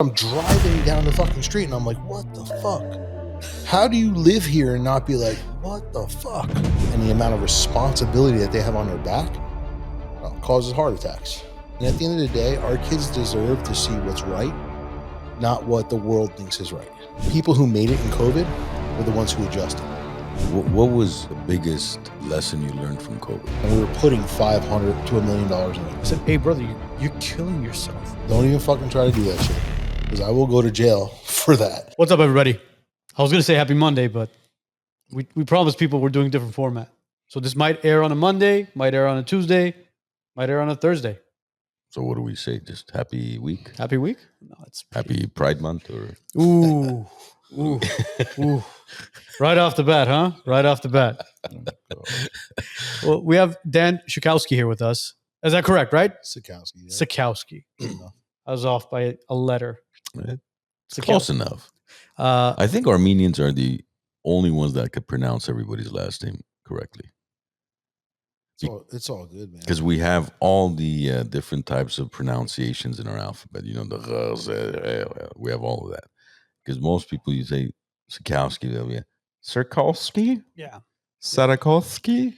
I'm driving down the fucking street and I'm like, what the fuck? How do you live here and not be like, what the fuck? And the amount of responsibility that they have on their back causes heart attacks. And at the end of the day, our kids deserve to see what's right, not what the world thinks is right. People who made it in COVID were the ones who adjusted. What was the biggest lesson you learned from COVID? And we were putting $500 to $1 million in it. I said, hey, brother, you're killing yourself. Don't even fucking try to do that shit, because I will go to jail for that. What's up, everybody? I was going to say happy Monday, but we promised people we're doing different format. So this might air on a Monday, might air on a Tuesday, might air on a Thursday. So what do we say? Just happy week? Happy week? No, it's Happy Pride Month? Or Ooh. Right off the bat, huh? Right off the bat. Well, we have Dan Sachkowsky here with us. Is that correct, right? Sachkowsky. Yeah. Sachkowsky. I was off by a letter. It's close enough. I think Armenians are the only ones that could pronounce everybody's last name correctly. It's all good, man. Because we have all the different types of pronunciations in our alphabet. You know, we have all of that. Because most people, you say Sachkowsky, they'll be Sachkowsky? Yeah. Sachkowsky?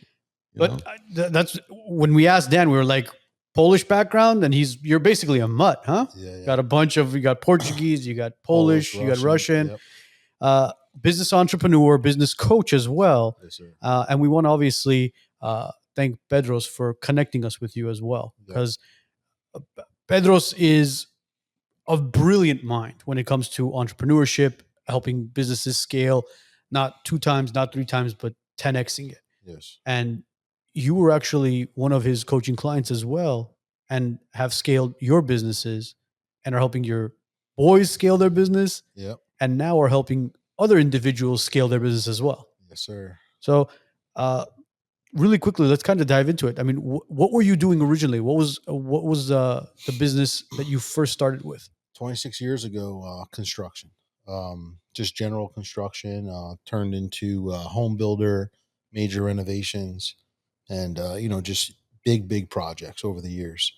But that's when we asked Dan, we were like, Polish background, and you're basically a mutt, huh? Yeah. Got you got Portuguese, you got Polish, you got Russian, yep. Business entrepreneur, business coach as well. Yes, sir. And we want to obviously thank Pedros for connecting us with you as well, because Pedros is a brilliant mind when it comes to entrepreneurship, helping businesses scale, not 2 times, not 3 times, but 10xing it. Yes. And you were actually one of his coaching clients as well, and have scaled your businesses and are helping your boys scale their business. Yep. And now are helping other individuals scale their business as well. Yes, sir. So, really quickly, let's kind of dive into it. I mean, what were you doing originally? What was the business that you first started with? 26 years ago, construction, just general construction, turned into home builder, major renovations, and just big projects over the years.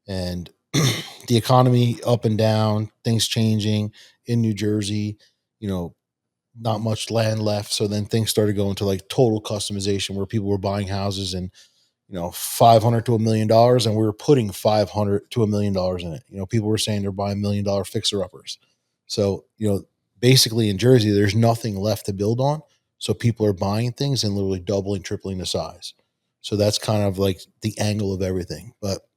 And the economy up and down, things changing in New Jersey, not much land left. So then things started going to like total customization, where people were buying houses and $500 to $1 million, and we were putting $500 to $1 million in it. People were saying they're buying $1 million fixer uppers. So basically in Jersey, there's nothing left to build on. So people are buying things and literally doubling, tripling the size. So that's kind of like the angle of everything. But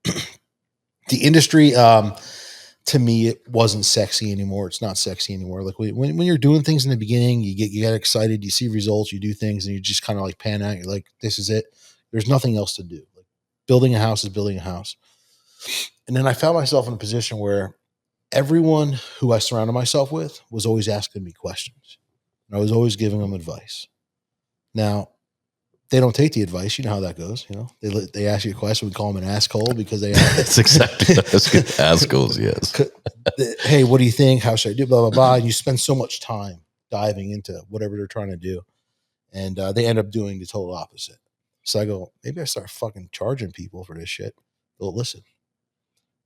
the industry, to me, it wasn't sexy anymore. It's not sexy anymore. Like when you're doing things in the beginning, you get excited, you see results, you do things, and you just kind of like pan out. You're like, this is it. There's nothing else to do. Like building a house is building a house. And then I found myself in a position where everyone who I surrounded myself with was always asking me questions. And I was always giving them advice. Now, they don't take the advice. You know how that goes. They ask you a question. We call them an asshole because they ask. That's exactly assholes. Yes. Hey, what do you think? How should I do? Blah, blah, blah. And you spend so much time diving into whatever they're trying to do. And they end up doing the total opposite. So I go, maybe I start fucking charging people for this shit. They'll listen.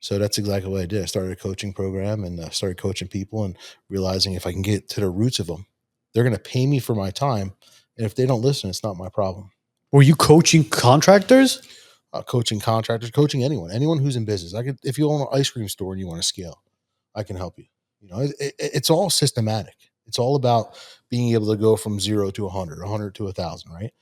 So that's exactly what I did. I started a coaching program and started coaching people, and realizing if I can get to the roots of them, they're going to pay me for my time. And if they don't listen, it's not my problem. Were you coaching contractors? Coaching contractors, coaching anyone who's in business. If you own an ice cream store and you want to scale, I can help you. It's all systematic. It's all about being able to go from 0 to 100 to 1,000, right?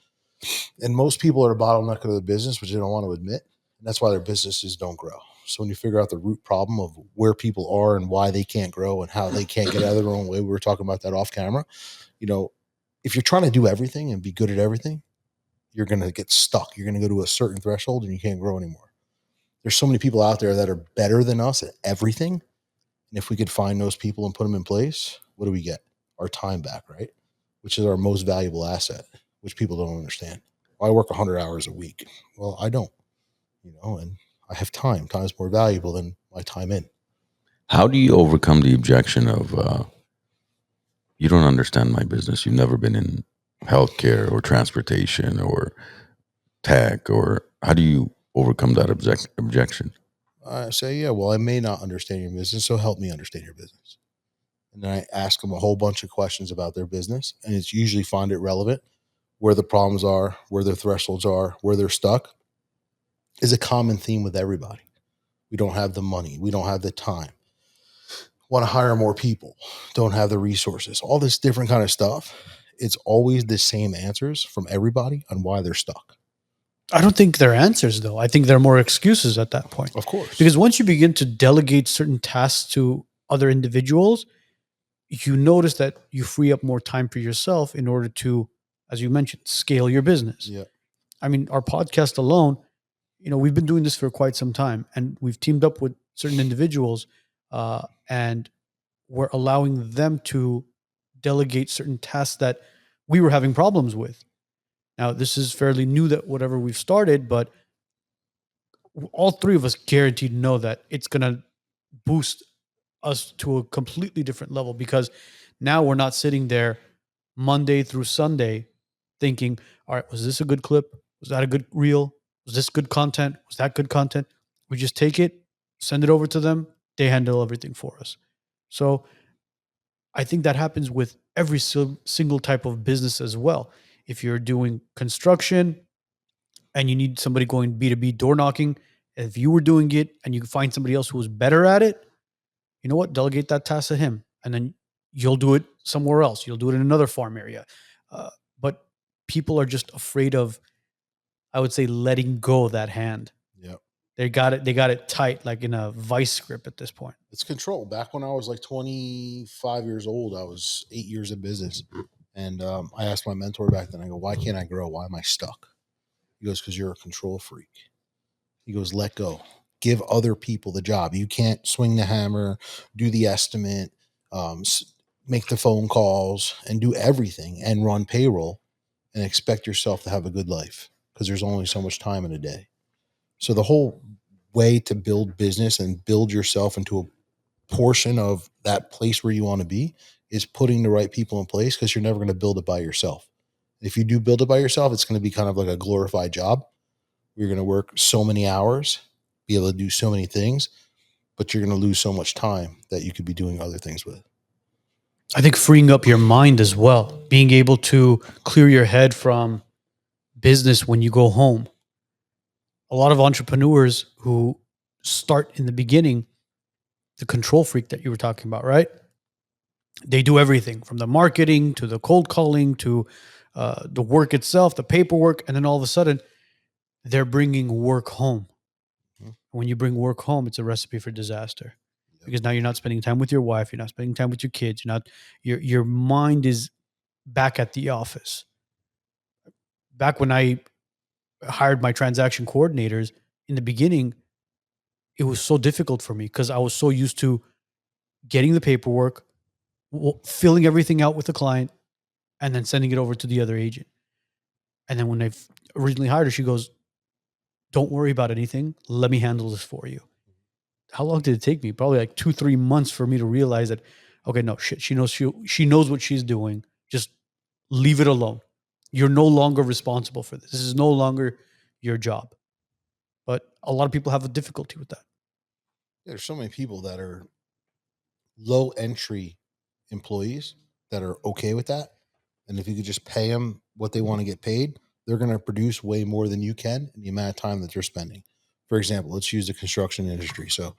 And most people are a bottleneck of the business, which they don't want to admit. And that's why their businesses don't grow. So when you figure out the root problem of where people are and why they can't grow and how they can't get out of their own way, we were talking about that off camera. If you're trying to do everything and be good at everything, you're going to get stuck. You're going to go to a certain threshold and you can't grow anymore. There's so many people out there that are better than us at everything. And if we could find those people and put them in place, what do we get? Our time back, right? Which is our most valuable asset, which people don't understand. I work 100 hours a week. Well, I don't, and I have time. Time is more valuable than my time in. How do you overcome the objection of, you don't understand my business. You've never been in healthcare or transportation or tech, or how do you overcome that objection? I say, yeah, well, I may not understand your business, so help me understand your business. And then I ask them a whole bunch of questions about their business, and it's usually find it relevant, where the problems are, where their thresholds are, where they're stuck is a common theme with everybody. We don't have the money, we don't have the time, want to hire more people, don't have the resources, all this different kind of stuff. It's always the same answers from everybody on why they're stuck. I don't think they're answers, though. I think they're more excuses at that point. Of course. Because once you begin to delegate certain tasks to other individuals, you notice that you free up more time for yourself in order to, as you mentioned, scale your business. Yeah. I mean, our podcast alone, we've been doing this for quite some time, and we've teamed up with certain individuals, and we're allowing them to delegate certain tasks that we were having problems with. Now, this is fairly new that whatever we've started, but all three of us guaranteed know that it's going to boost us to a completely different level, because now we're not sitting there Monday through Sunday thinking, all right, was this a good clip? Was that a good reel? Was this good content? Was that good content? We just take it, send it over to them. They handle everything for us. So I think that happens with every single type of business as well. If you're doing construction and you need somebody going B2B door knocking, if you were doing it and you find somebody else who was better at it, you know what? Delegate that task to him, and then you'll do it somewhere else. You'll do it in another farm area. But people are just afraid of, I would say, letting go of that hand. Yep. They got it tight, like in a vice grip at this point. It's control. Back when I was like 25 years old, I was 8 years in business. And I asked my mentor back then, I go, why can't I grow? Why am I stuck? He goes, because you're a control freak. He goes, let go. Give other people the job. You can't swing the hammer, do the estimate, make the phone calls, and do everything and run payroll and expect yourself to have a good life, because there's only so much time in a day. So the whole way to build business and build yourself into a portion of that place where you want to be is putting the right people in place, because you're never going to build it by yourself. If you do build it by yourself, it's going to be kind of like a glorified job. You're going to work so many hours, be able to do so many things, but you're going to lose so much time that you could be doing other things with. I think freeing up your mind as well, being able to clear your head from business when you go home. A lot of entrepreneurs who start in the beginning, the control freak that you were talking about, right? They do everything from the marketing to the cold calling to the work itself, the paperwork, and then all of a sudden they're bringing work home. Mhm. When you bring work home, it's a recipe for disaster, because now you're not spending time with your wife, you're not spending time with your kids, your mind is back at the office. Back when I hired my transaction coordinators in the beginning, it was so difficult for me because I was so used to getting the paperwork, filling everything out with the client, and then sending it over to the other agent. And then when I originally hired her, she goes, "Don't worry about anything. Let me handle this for you." How long did it take me? Probably like 2-3 months for me to realize that, okay, no shit. She knows what she's doing. Just leave it alone. You're no longer responsible for this. This is no longer your job. But a lot of people have a difficulty with that. There's so many people that are low entry employees that are okay with that. And if you could just pay them what they want to get paid, they're going to produce way more than you can in the amount of time that they're spending. For example, let's use the construction industry. So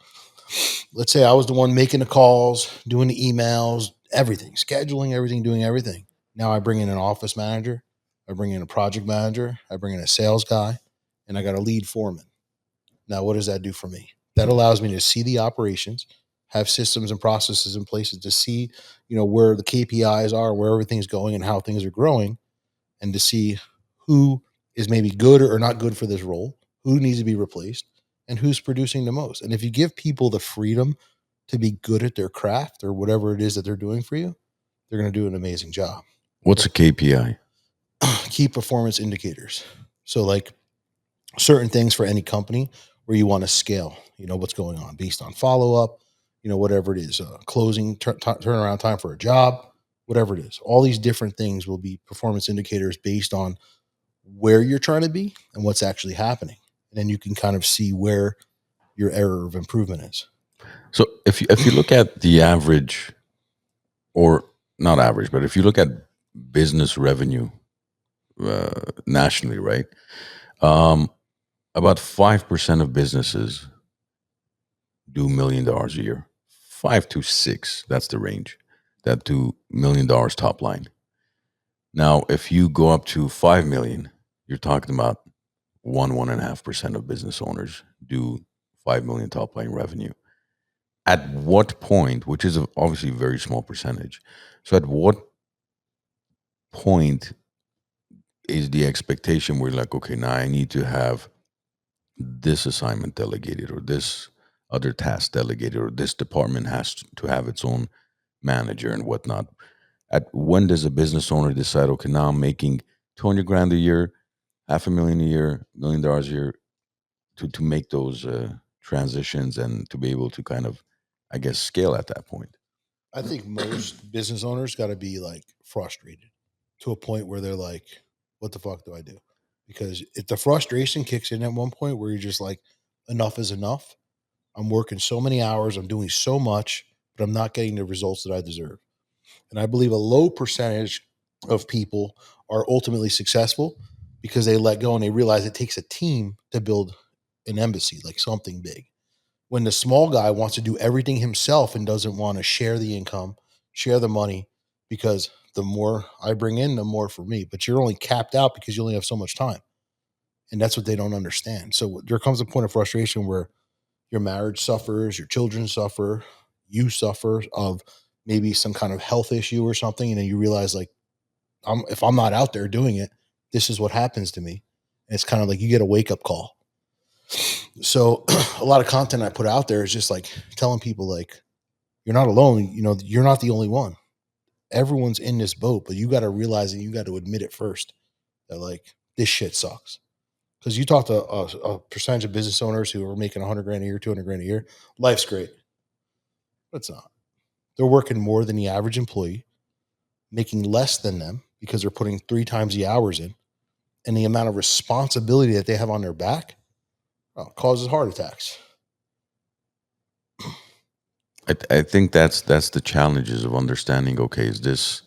let's say I was the one making the calls, doing the emails, everything, scheduling everything, doing everything. Now I bring in an office manager, I bring in a project manager, I bring in a sales guy, and I got a lead foreman. Now, what does that do for me? That allows me to see the operations, have systems and processes in places to see, where the KPIs are, where everything's going and how things are growing, and to see who is maybe good or not good for this role, who needs to be replaced, and who's producing the most. And if you give people the freedom to be good at their craft or whatever it is that they're doing for you, they're going to do an amazing job. What's a KPI? Key performance indicators. So like certain things for any company where you want to scale, what's going on based on follow-up, whatever it is, closing, turnaround time for a job, whatever it is. All these different things will be performance indicators based on where you're trying to be and what's actually happening. And then you can kind of see where your error of improvement is. So if you look at the average, or not average, but if you look at business revenue nationally, right? Um, about 5% of businesses do $1 million a year. 5 to 6, that's the range. That do $1 million top line. Now, if you go up to 5 million, you're talking about 1.5% of business owners do 5 million top line revenue. At what point, which is obviously a very small percentage, so at what point is the expectation where like, okay, now I need to have this assignment delegated, or this other task delegated, or this department has to have its own manager and whatnot? At when does a business owner decide, okay, now I'm making 200 grand a year, 500,000 a year, $1 million a year, to make those transitions and to be able to kind of, I guess, scale at that point? I think most business owners got to be like frustrated to a point where they're like, what the fuck do I do? Because if the frustration kicks in at one point where you're just like, enough is enough. I'm working so many hours, I'm doing so much, but I'm not getting the results that I deserve. And I believe a low percentage of people are ultimately successful because they let go and they realize it takes a team to build an embassy, like something big. When the small guy wants to do everything himself and doesn't want to share the income, share the money, because the more I bring in, the more for me. But you're only capped out because you only have so much time. And that's what they don't understand. So there comes a point of frustration where your marriage suffers, your children suffer, you suffer of maybe some kind of health issue or something. And then you realize, like, if I'm not out there doing it, this is what happens to me. And it's kind of like you get a wake up call. So a lot of content I put out there is just like telling people, like, you're not alone. You know, you're not the only one. Everyone's in this boat, but you got to realize and you got to admit it first that, like, this shit sucks. Because you talk to a percentage of business owners who are making 100 grand a year, 200 grand a year, life's great. But it's not. They're working more than the average employee, making less than them because they're putting 3 times the hours in, and the amount of responsibility that they have on their back causes heart attacks. I think that's the challenges of understanding. Okay, is this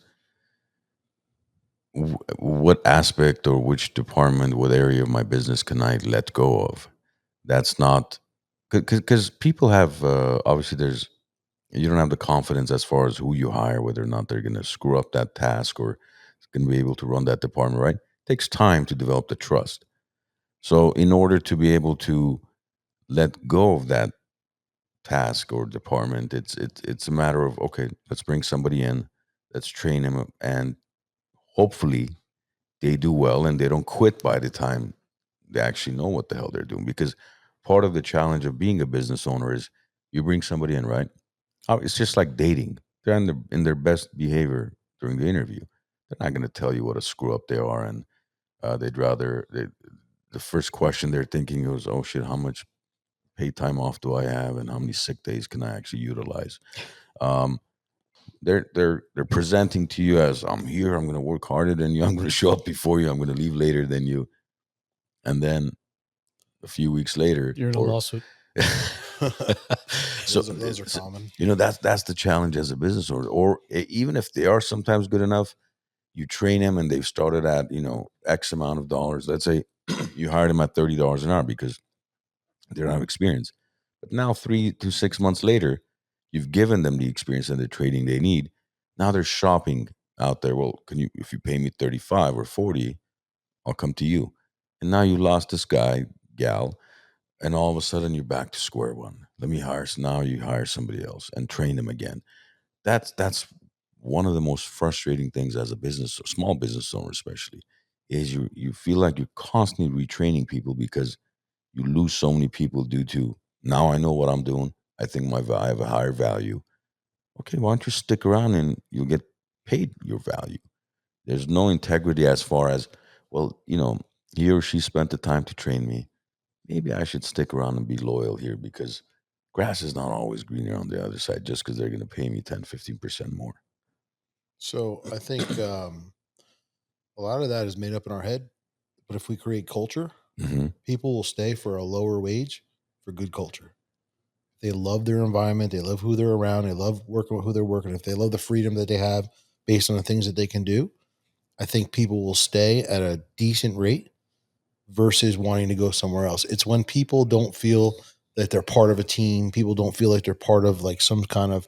what aspect or which department, what area of my business can I let go of? That's not because people have obviously there's you don't have the confidence as far as who you hire, whether or not they're going to screw up that task or going to be able to run that department right. It takes time to develop the trust. So in order to be able to let go of that task or department, it's a matter of, okay, let's bring somebody in, let's train them, and hopefully they do well and they don't quit by the time they actually know what the hell they're doing. Because part of the challenge of being a business owner is you bring somebody in, right? It's just like dating. They're in their best behavior during the interview. They're not going to tell you what a screw up they are, and they'd rather the first question they're thinking is, "Oh shit, how much paid time off do I have, and how many sick days can I actually utilize?" Um, they're presenting to you as, "I'm here. I'm going to work harder than you. I'm going to show up before you. I'm going to leave later than you," and then a few weeks later, You're in a or lawsuit. so, Those are common. that's the challenge as a business owner. Or even if they are sometimes good enough, you train them and they've started at X amount of dollars. Let's say you hired them at $30 an hour because they don't have experience. But now 3 to 6 months later, you've given them the experience and the training they need. Now they're shopping out there. Well, if you pay me 35 or 40, I'll come to you. And now you lost this guy, gal, and all of a sudden you're back to square one. Let me hire. So now you hire somebody else and train them again. That's one of the most frustrating things as a business, a small business owner especially, is you feel like you're constantly retraining people because you lose so many people due to, now I know what I'm doing. I think I have a higher value. Okay, why don't you stick around and you'll get paid your value? There's no integrity as far as, well, he or she spent the time to train me. Maybe I should stick around and be loyal here because grass is not always greener on the other side just because they're going to pay me 10, 15% more. So I think a lot of that is made up in our head. But if we create culture, Hmm. people will stay for a lower wage for good culture. they love their environment, they love who they're around, they love working with who they're working, if they love the freedom that they have based on the things that they can do, I think people will stay at a decent rate versus wanting to go somewhere else. It's when people don't feel that they're part of a team, people don't feel like they're part of like some kind of,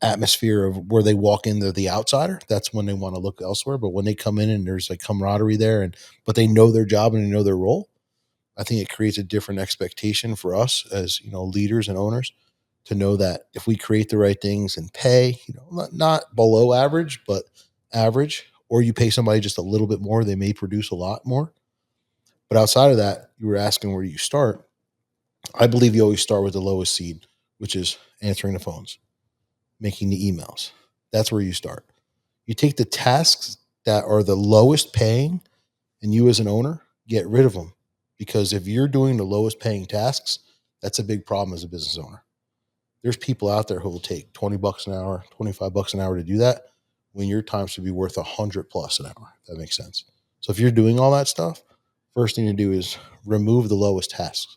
atmosphere of where they walk in, they're the outsider. That's when they want to look elsewhere. But when they come in and there's like camaraderie there, but they know their job and they know their role, I think it creates a different expectation for us as, leaders and owners to know that if we create the right things and pay, not below average, but average, or you pay somebody just a little bit more, they may produce a lot more. But outside of that, you were asking where do you start? I believe you always start with the lowest seed, which is answering the phones, making the emails. That's where you start. You take the tasks that are the lowest paying, and you as an owner, get rid of them. Because if you're doing the lowest paying tasks, that's a big problem as a business owner. There's people out there who will take $20 an hour, $25 an hour to do that when your time should be worth 100 plus an hour. That makes sense. So if you're doing all that stuff, first thing to do is remove the lowest tasks.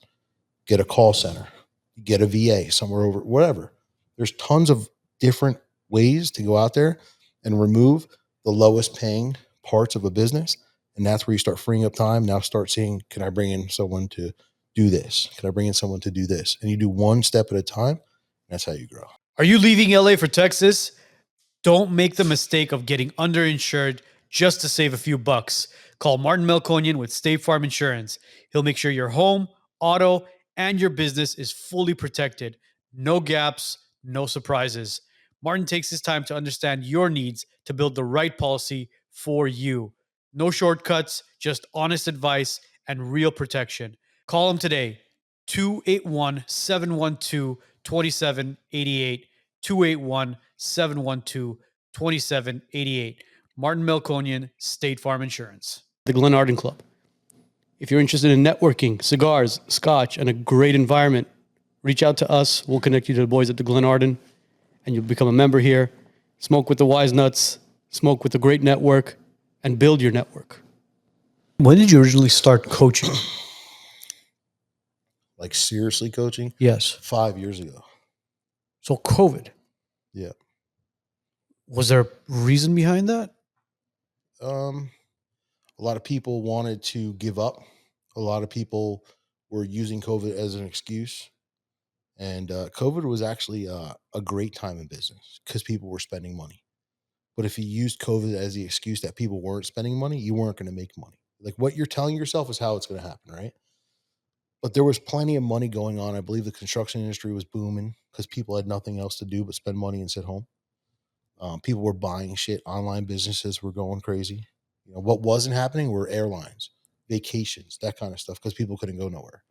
Get a call center, get a VA somewhere over, whatever. There's tons of different ways to go out there and remove the lowest paying parts of a business. And that's where you start freeing up time. Now start seeing, can I bring in someone to do this? Can I bring in someone to do this? And you do one step at a time. That's how you grow. Are you leaving LA for Texas? Don't make the mistake of getting underinsured just to save a few bucks. Call Martin Melkonian with State Farm Insurance. He'll make sure your home, auto, and your business is fully protected. No gaps, no surprises. Martin takes his time to understand your needs to build the right policy for you. No shortcuts, just honest advice and real protection. Call him today, 281-712-2788. 281-712-2788. Martin Melkonian, State Farm Insurance. The Glen Arden Club. If you're interested in networking, cigars, scotch, and a great environment, reach out to us. We'll connect you to the boys at the Glen Arden, and you'll become a member here. Smoke with the WiseNuts, smoke with a great network, and build your network. When did you originally start coaching? Like seriously coaching? Yes. 5 years ago. So COVID. Yeah. Was there a reason behind that? A lot of people wanted to give up. A lot of people were using COVID as an excuse. And COVID was actually a great time in business because people were spending money. But if you used COVID as the excuse that people weren't spending money, you weren't going to make money. Like what you're telling yourself is how it's going to happen, right? But there was plenty of money going on. I believe the construction industry was booming because people had nothing else to do but spend money and sit home. People were buying shit. Online businesses were going crazy. What wasn't happening were airlines, vacations, that kind of stuff because people couldn't go nowhere.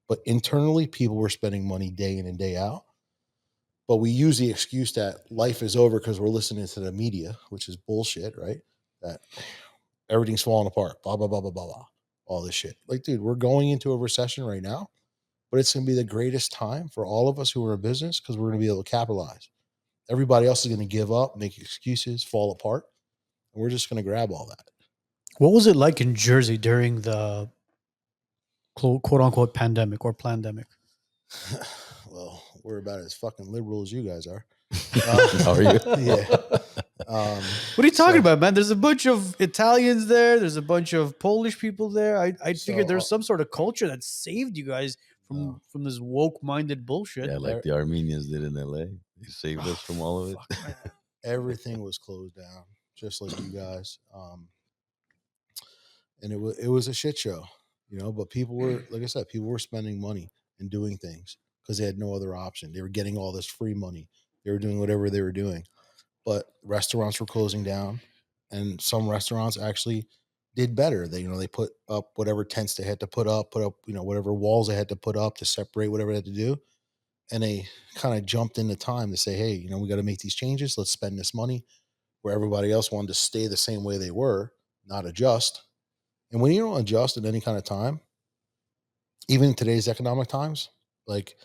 But internally, people were spending money day in and day out. But we use the excuse that life is over because we're listening to the media, which is bullshit, right? That everything's falling apart, blah, blah, blah, blah, blah, blah, all this shit. Like, dude, we're going into a recession right now, but it's going to be the greatest time for all of us who are in business because we're going to be able to capitalize. Everybody else is going to give up, make excuses, fall apart, and we're just going to grab all that. What was it like in Jersey during the quote unquote pandemic or plandemic? Well, we're about as fucking liberal as you guys are. Are you? Yeah. What are you talking about, man? There's a bunch of Italians there. There's a bunch of Polish people there. I figured there's some sort of culture that saved you guys from this woke-minded bullshit. Yeah, like the Armenians did in LA. They saved us from all of it. Everything was closed down, just like you guys. And it was a shit show, but people were, like I said, people were spending money and doing things because they had no other option. They were getting all this free money. They were doing whatever they were doing. But restaurants were closing down, and some restaurants actually did better. They put up whatever tents they had to put up, whatever walls they had to put up to separate whatever they had to do. And they kind of jumped into time to say, hey, we got to make these changes. Let's spend this money, where everybody else wanted to stay the same way they were, not adjust. And when you don't adjust at any kind of time, even in today's economic times, like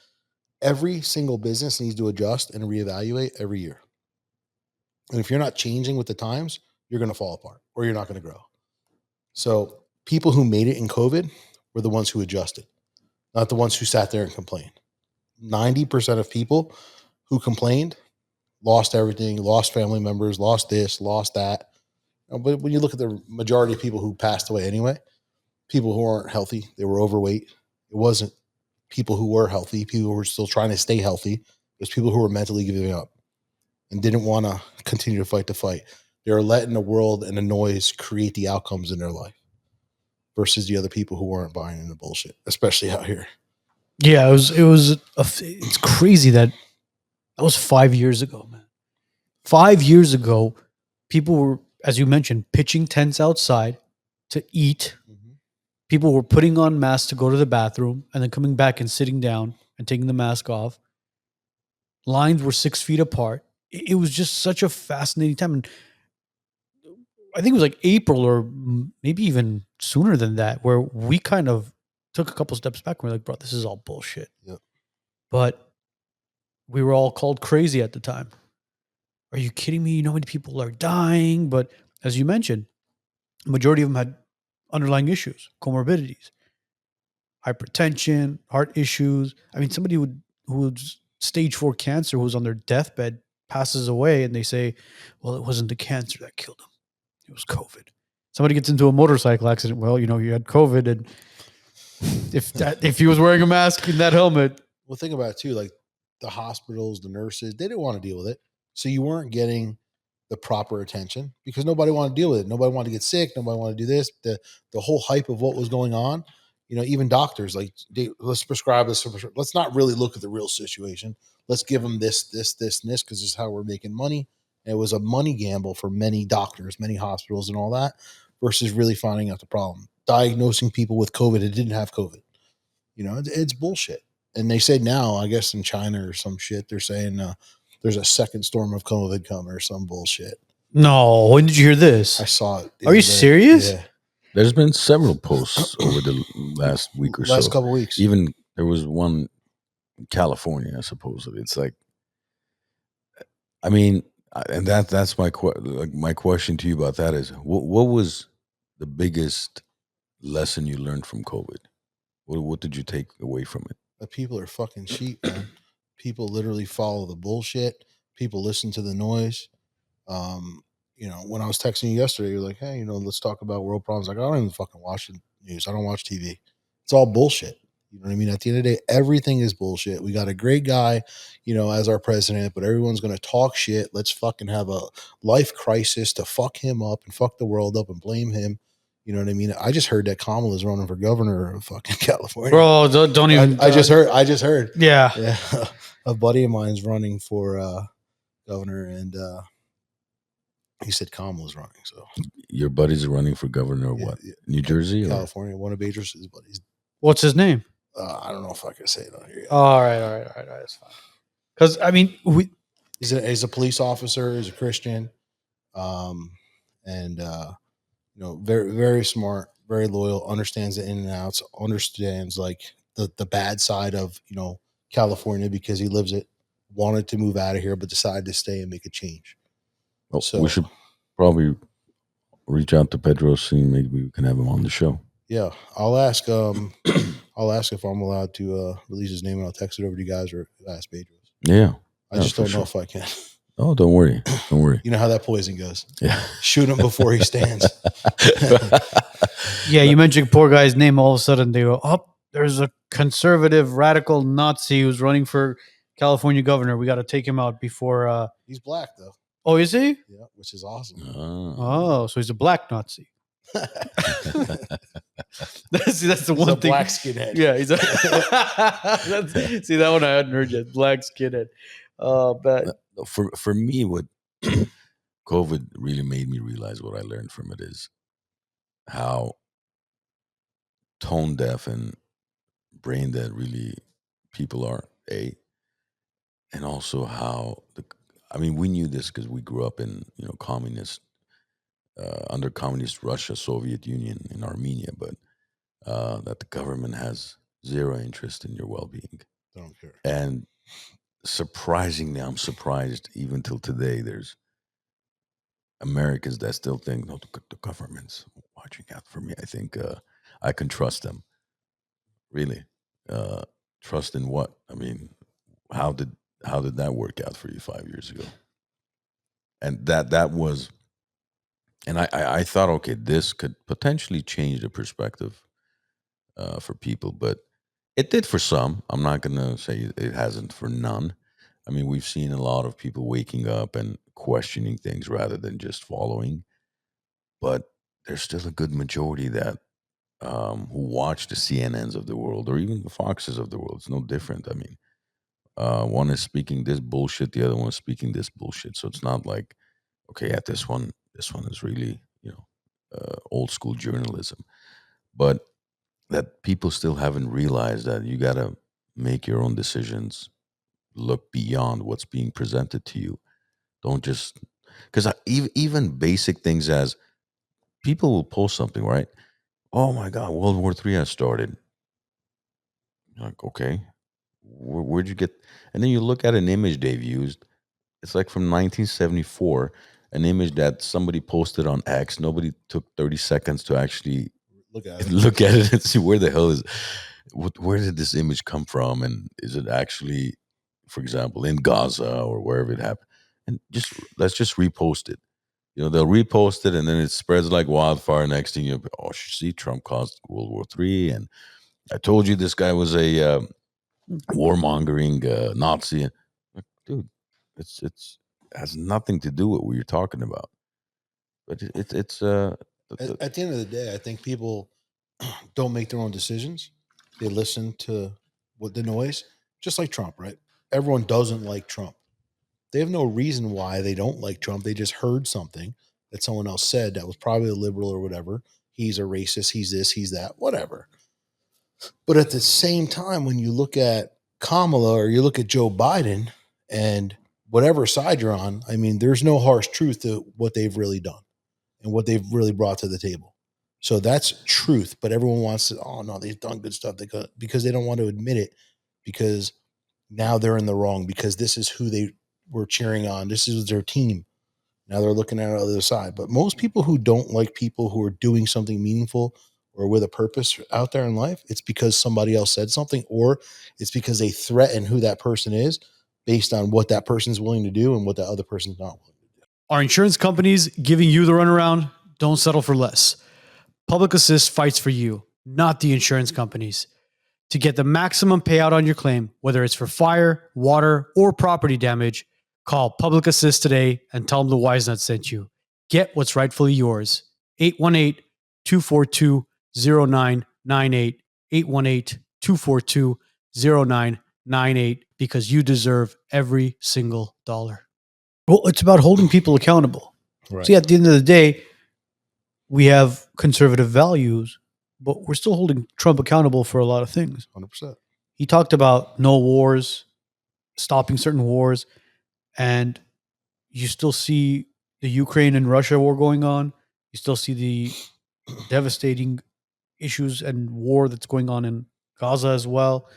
every single business needs to adjust and reevaluate every year. And if you're not changing with the times, you're going to fall apart or you're not going to grow. So people who made it in COVID were the ones who adjusted, not the ones who sat there and complained. 90% of people who complained lost everything, lost family members, lost this, lost that. But when you look at the majority of people who passed away anyway, people who aren't healthy, they were overweight. It wasn't people who were healthy, people who were still trying to stay healthy. It was people who were mentally giving up and didn't want to continue to fight the fight. They were letting the world and the noise create the outcomes in their life versus the other people who weren't buying into bullshit, especially out here. Yeah, it's crazy that was 5 years ago, man. 5 years ago, people were, as you mentioned, pitching tents outside to eat. Mm-hmm. People were putting on masks to go to the bathroom and then coming back and sitting down and taking the mask off. Lines were 6 feet apart. It was just such a fascinating time. And I think it was like April or maybe even sooner than that, where we kind of took a couple steps back. We're like, bro, this is all bullshit. Yep. But we were all called crazy at the time. Are you kidding me? You know how many people are dying? But as you mentioned, the majority of them had underlying issues, comorbidities, hypertension, heart issues. I mean, somebody who's stage 4 cancer, who's on their deathbed, passes away, and they say, well, it wasn't the cancer that killed him. It was COVID. Somebody gets into a motorcycle accident. Well, you had COVID, and if he was wearing a mask in that helmet. Well, think about it too. Like the hospitals, the nurses, they didn't want to deal with it. So you weren't getting the proper attention because nobody wanted to deal with it. Nobody wanted to get sick. Nobody wanted to do this. The whole hype of what was going on, even doctors, like, let's prescribe this. Let's not really look at the real situation. Let's give them this, and this, because this is how we're making money. And it was a money gamble for many doctors, many hospitals and all that versus really finding out the problem. Diagnosing people with COVID that didn't have COVID. It's bullshit. And they say now, I guess in China or some shit, they're saying there's a second storm of COVID coming or some bullshit. No, when did you hear this? I saw it. Are you serious? Yeah. There's been several posts over the last week or so. Last couple weeks. Even there was one in California, supposedly. It's like, I mean, and that's my question to you about that is, what was the biggest lesson you learned from COVID? What did you take away from it? That people are fucking sheep, man. People literally follow the bullshit. People listen to the noise. When I was texting you yesterday, you're like, hey, let's talk about world problems. Like, I don't even fucking watch the news. I don't watch TV. It's all bullshit. You know what I mean? At the end of the day, everything is bullshit. We got a great guy, as our president, but everyone's going to talk shit. Let's fucking have a life crisis to fuck him up and fuck the world up and blame him. You know what I mean? I just heard that Kamala's running for governor of fucking California. Bro, don't even. I just heard. Yeah. Yeah. A buddy of mine's running for governor, and he said Kamala's running. So your buddy's running for governor of what? New Jersey? California. One of Bedros' buddies. What's his name? I don't know if I can say it on here yet. All right. That's fine. Because, I mean, he's a police officer. He's a Christian. And very, very smart, very loyal, understands the in and outs, understands like the bad side of, California because he lives it, wanted to move out of here, but decided to stay and make a change. Well, so we should probably reach out to Pedro, see maybe we can have him on the show. Yeah. I'll ask if I'm allowed to release his name, and I'll text it over to you guys or ask Bedros. Yeah. I just don't know if I can. Oh, don't worry. Don't worry. You know how that poison goes. Yeah. Shoot him before he stands. Yeah, you mentioned poor guy's name. All of a sudden they go, oh, there's a conservative radical Nazi who's running for California governor. We got to take him out before. He's black, though. Oh, is he? Yeah, which is awesome. Oh, so he's a black Nazi. That's the one thing. Black skinhead. Yeah, he's see, that one I hadn't heard yet. Black skinhead. But for me, what COVID really made me realize, what I learned from it, is how tone deaf and brain dead really people are. And also how we knew this because we grew up in communist. Under communist Russia, Soviet Union, and Armenia, but that the government has zero interest in your well-being. They don't care. And surprisingly, I'm surprised even till today, there's Americans that still think, no, the government's watching out for me. I think I can trust them. Really. Trust in what? I mean, how did that work out for you 5 years ago? And that was, and I thought, okay, this could potentially change the perspective for people, but it did for some. I'm not gonna say it hasn't for none. I mean, we've seen a lot of people waking up and questioning things rather than just following, but there's still a good majority that who watch the CNNs of the world or even the Foxes of the world. It's no different. I mean, one is speaking this bullshit, the other one is speaking this bullshit. So it's not like, okay, yeah, this one is really, old school journalism. But that people still haven't realized that you gotta make your own decisions, look beyond what's being presented to you. Don't just because even basic things as people will post something, right? Oh my God, World War III has started. Like, okay, where'd you get? And then you look at an image they've used. It's like from 1974, an image that somebody posted on X. Nobody took 30 seconds to actually Look at it. look at it and see where the hell is, where did this image come from, and is it actually, for example, in Gaza or wherever it happened? And just let's just repost it. They'll repost it, and then it spreads like wildfire. Next thing you see, Trump caused World War III, and I told you this guy was a warmongering Nazi. Like, dude, it's has nothing to do with what you're talking about. But it's At the end of the day, I think people don't make their own decisions. They listen to what the noise, just like Trump, right? Everyone doesn't like Trump. They have no reason why they don't like Trump. They just heard something that someone else said that was probably a liberal or whatever. He's a racist. He's this. He's that. Whatever. But at the same time, when you look at Kamala or you look at Joe Biden and whatever side you're on, I mean, there's no harsh truth to what they've really done and what they've really brought to the table. So that's truth. But everyone wants to, oh no, they've done good stuff. Because they don't want to admit it because now they're in the wrong because this is who they were cheering on. This is their team. Now they're looking at the other side. But most people who don't like people who are doing something meaningful or with a purpose out there in life, it's because somebody else said something, or it's because they threaten who that person is based on what that person's willing to do and what the other person's not willing to do. Are insurance companies giving you the runaround? Don't settle for less. Public Assist fights for you, not the insurance companies. To get the maximum payout on your claim, whether it's for fire, water, or property damage, call Public Assist today and tell them the WiseNuts sent you. Get what's rightfully yours. 818-242-0998. 818-242-0998, because you deserve every single dollar. Well, it's about holding people accountable. Right. See, at the end of the day, we have conservative values, but we're still holding Trump accountable for a lot of things. 100%. He talked about no wars, stopping certain wars, and you still see the Ukraine and Russia war going on. You still see the devastating issues and war that's going on in Gaza as well,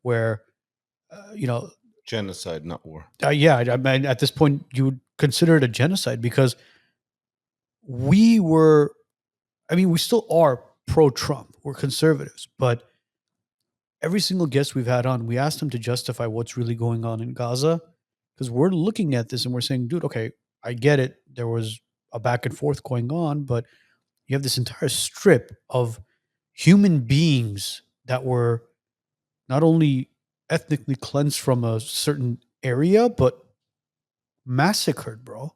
where, Genocide, not war. yeah, I mean, at this point, you would consider it a genocide because we still are pro-Trump. We're conservatives, but every single guest we've had on, we asked them to justify what's really going on in Gaza, because we're looking at this and we're saying, dude, okay, I get it. There was a back and forth going on, but you have this entire strip of human beings that were not only ethnically cleansed from a certain area, but massacred, bro.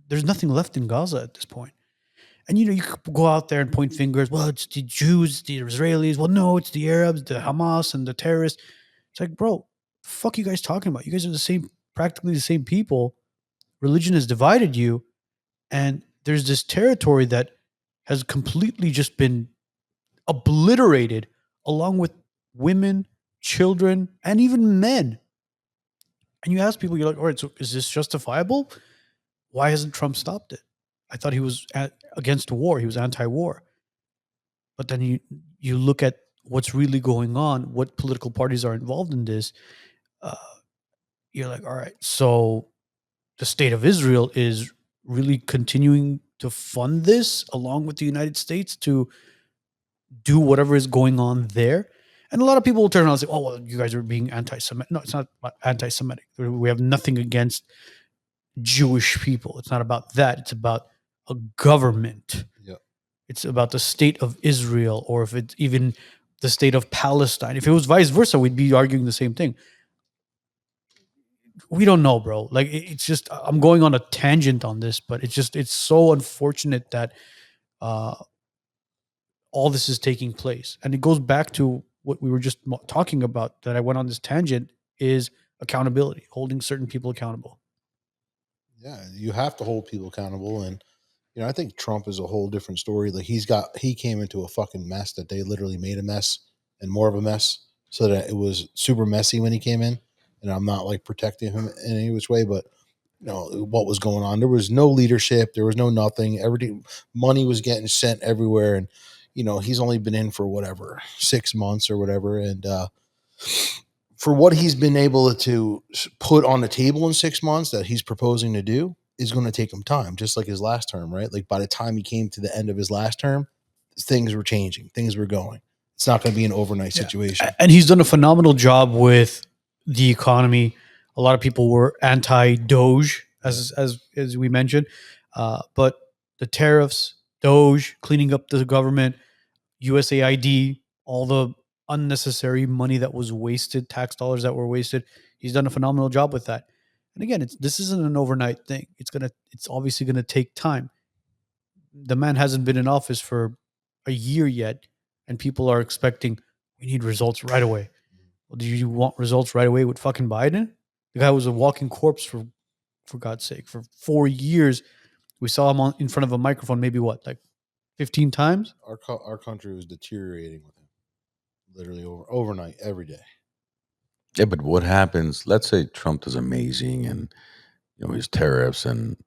There's nothing left in Gaza at this point. And, you could go out there and point fingers. Well, it's the Jews, the Israelis. Well, no, it's the Arabs, the Hamas, and the terrorists. It's like, bro, the fuck you guys talking about? You guys are practically the same people. Religion has divided you. And there's this territory that has completely just been obliterated, along with women, children, and even men. And you ask people, you're like, all right, so is this justifiable? Why hasn't Trump stopped it? I thought he was against war. He was anti-war. But then you look at what's really going on, what political parties are involved in this. You're like, all right, so the state of Israel is really continuing to fund this along with the United States to do whatever is going on there. And a lot of people will turn around and say, "Oh, well, you guys are being anti-Semitic." No, it's not anti-Semitic. We have nothing against Jewish people. It's not about that. It's about a government. Yeah. It's about the state of Israel, or if it's even the state of Palestine. If it was vice versa, we'd be arguing the same thing. We don't know, bro. Like, it's just, I'm going on a tangent on this, but it's so unfortunate that all this is taking place. And it goes back to what we were just talking about, that I went on this tangent, is accountability, holding certain people accountable. Yeah, you have to hold people accountable. And I think Trump is a whole different story. Like, he came into a fucking mess that they literally made a mess and more of a mess, so that it was super messy when he came in. And I'm not like protecting him in any which way, but what was going on. There was no leadership. There was no nothing. Everything, money was getting sent everywhere. And, he's only been in for whatever, 6 months or whatever. And, for what he's been able to put on the table in 6 months that he's proposing to do is going to take him time, just like his last term, right? Like, by the time he came to the end of his last term, things were changing. Things were going. It's not going to be an overnight situation. And he's done a phenomenal job with the economy. A lot of people were anti-Doge, as we mentioned, but the tariffs, Doge, cleaning up the government, USAID, all the unnecessary money that was wasted, tax dollars that were wasted. He's done a phenomenal job with that. And again, this isn't an overnight thing. It's obviously gonna take time. The man hasn't been in office for a year yet, and people are expecting, we need results right away. Well, do you want results right away with fucking Biden? The guy was a walking corpse for God's sake. For 4 years, we saw him in front of a microphone maybe like 15 times. Our country was deteriorating with him, literally overnight, every day. Yeah, but what happens? Let's say Trump is amazing, and his tariffs and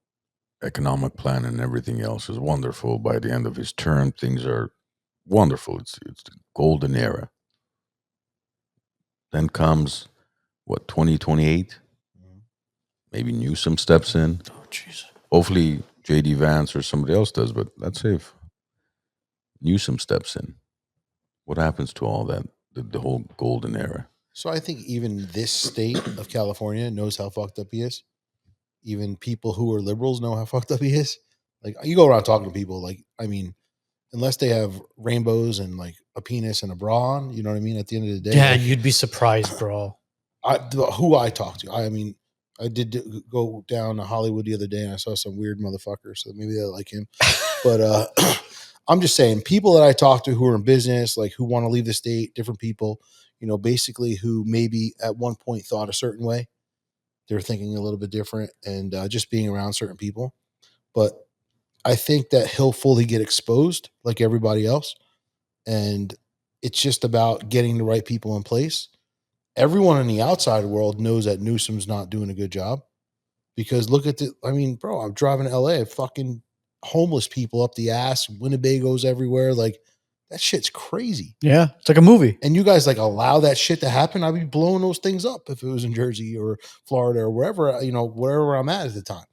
economic plan and everything else is wonderful. By the end of his term, things are wonderful. It's the golden era. Then comes what, 2028? Mhm. Maybe Newsom steps in. Oh, jeez. Hopefully JD Vance or somebody else does, but let's say if Newsom steps in, what happens to all that, the whole golden era? So I think even this state of California knows how fucked up he is. Even people who are liberals know how fucked up he is. Like, you go around talking to people, like, I mean, unless they have rainbows and like a penis and a bra on, you know what I mean? At the end of the day, Dan, like, you'd be surprised, bro. who I talk to, I mean, I did go down to Hollywood the other day and I saw some weird motherfucker, so maybe they like him. But I'm just saying, people that I talk to who are in business, like who want to leave the state, different people, basically who maybe at one point thought a certain way, they're thinking a little bit different, and just being around certain people. But I think that he'll fully get exposed like everybody else. And it's just about getting the right people in place. Everyone in the outside world knows that Newsom's not doing a good job, because look at I mean, bro, I'm driving to LA, fucking homeless people up the ass, Winnebagos everywhere. Like, that shit's crazy. Yeah, it's like a movie. And you guys like allow that shit to happen. I'd be blowing those things up if it was in Jersey or Florida or wherever, wherever I'm at the time.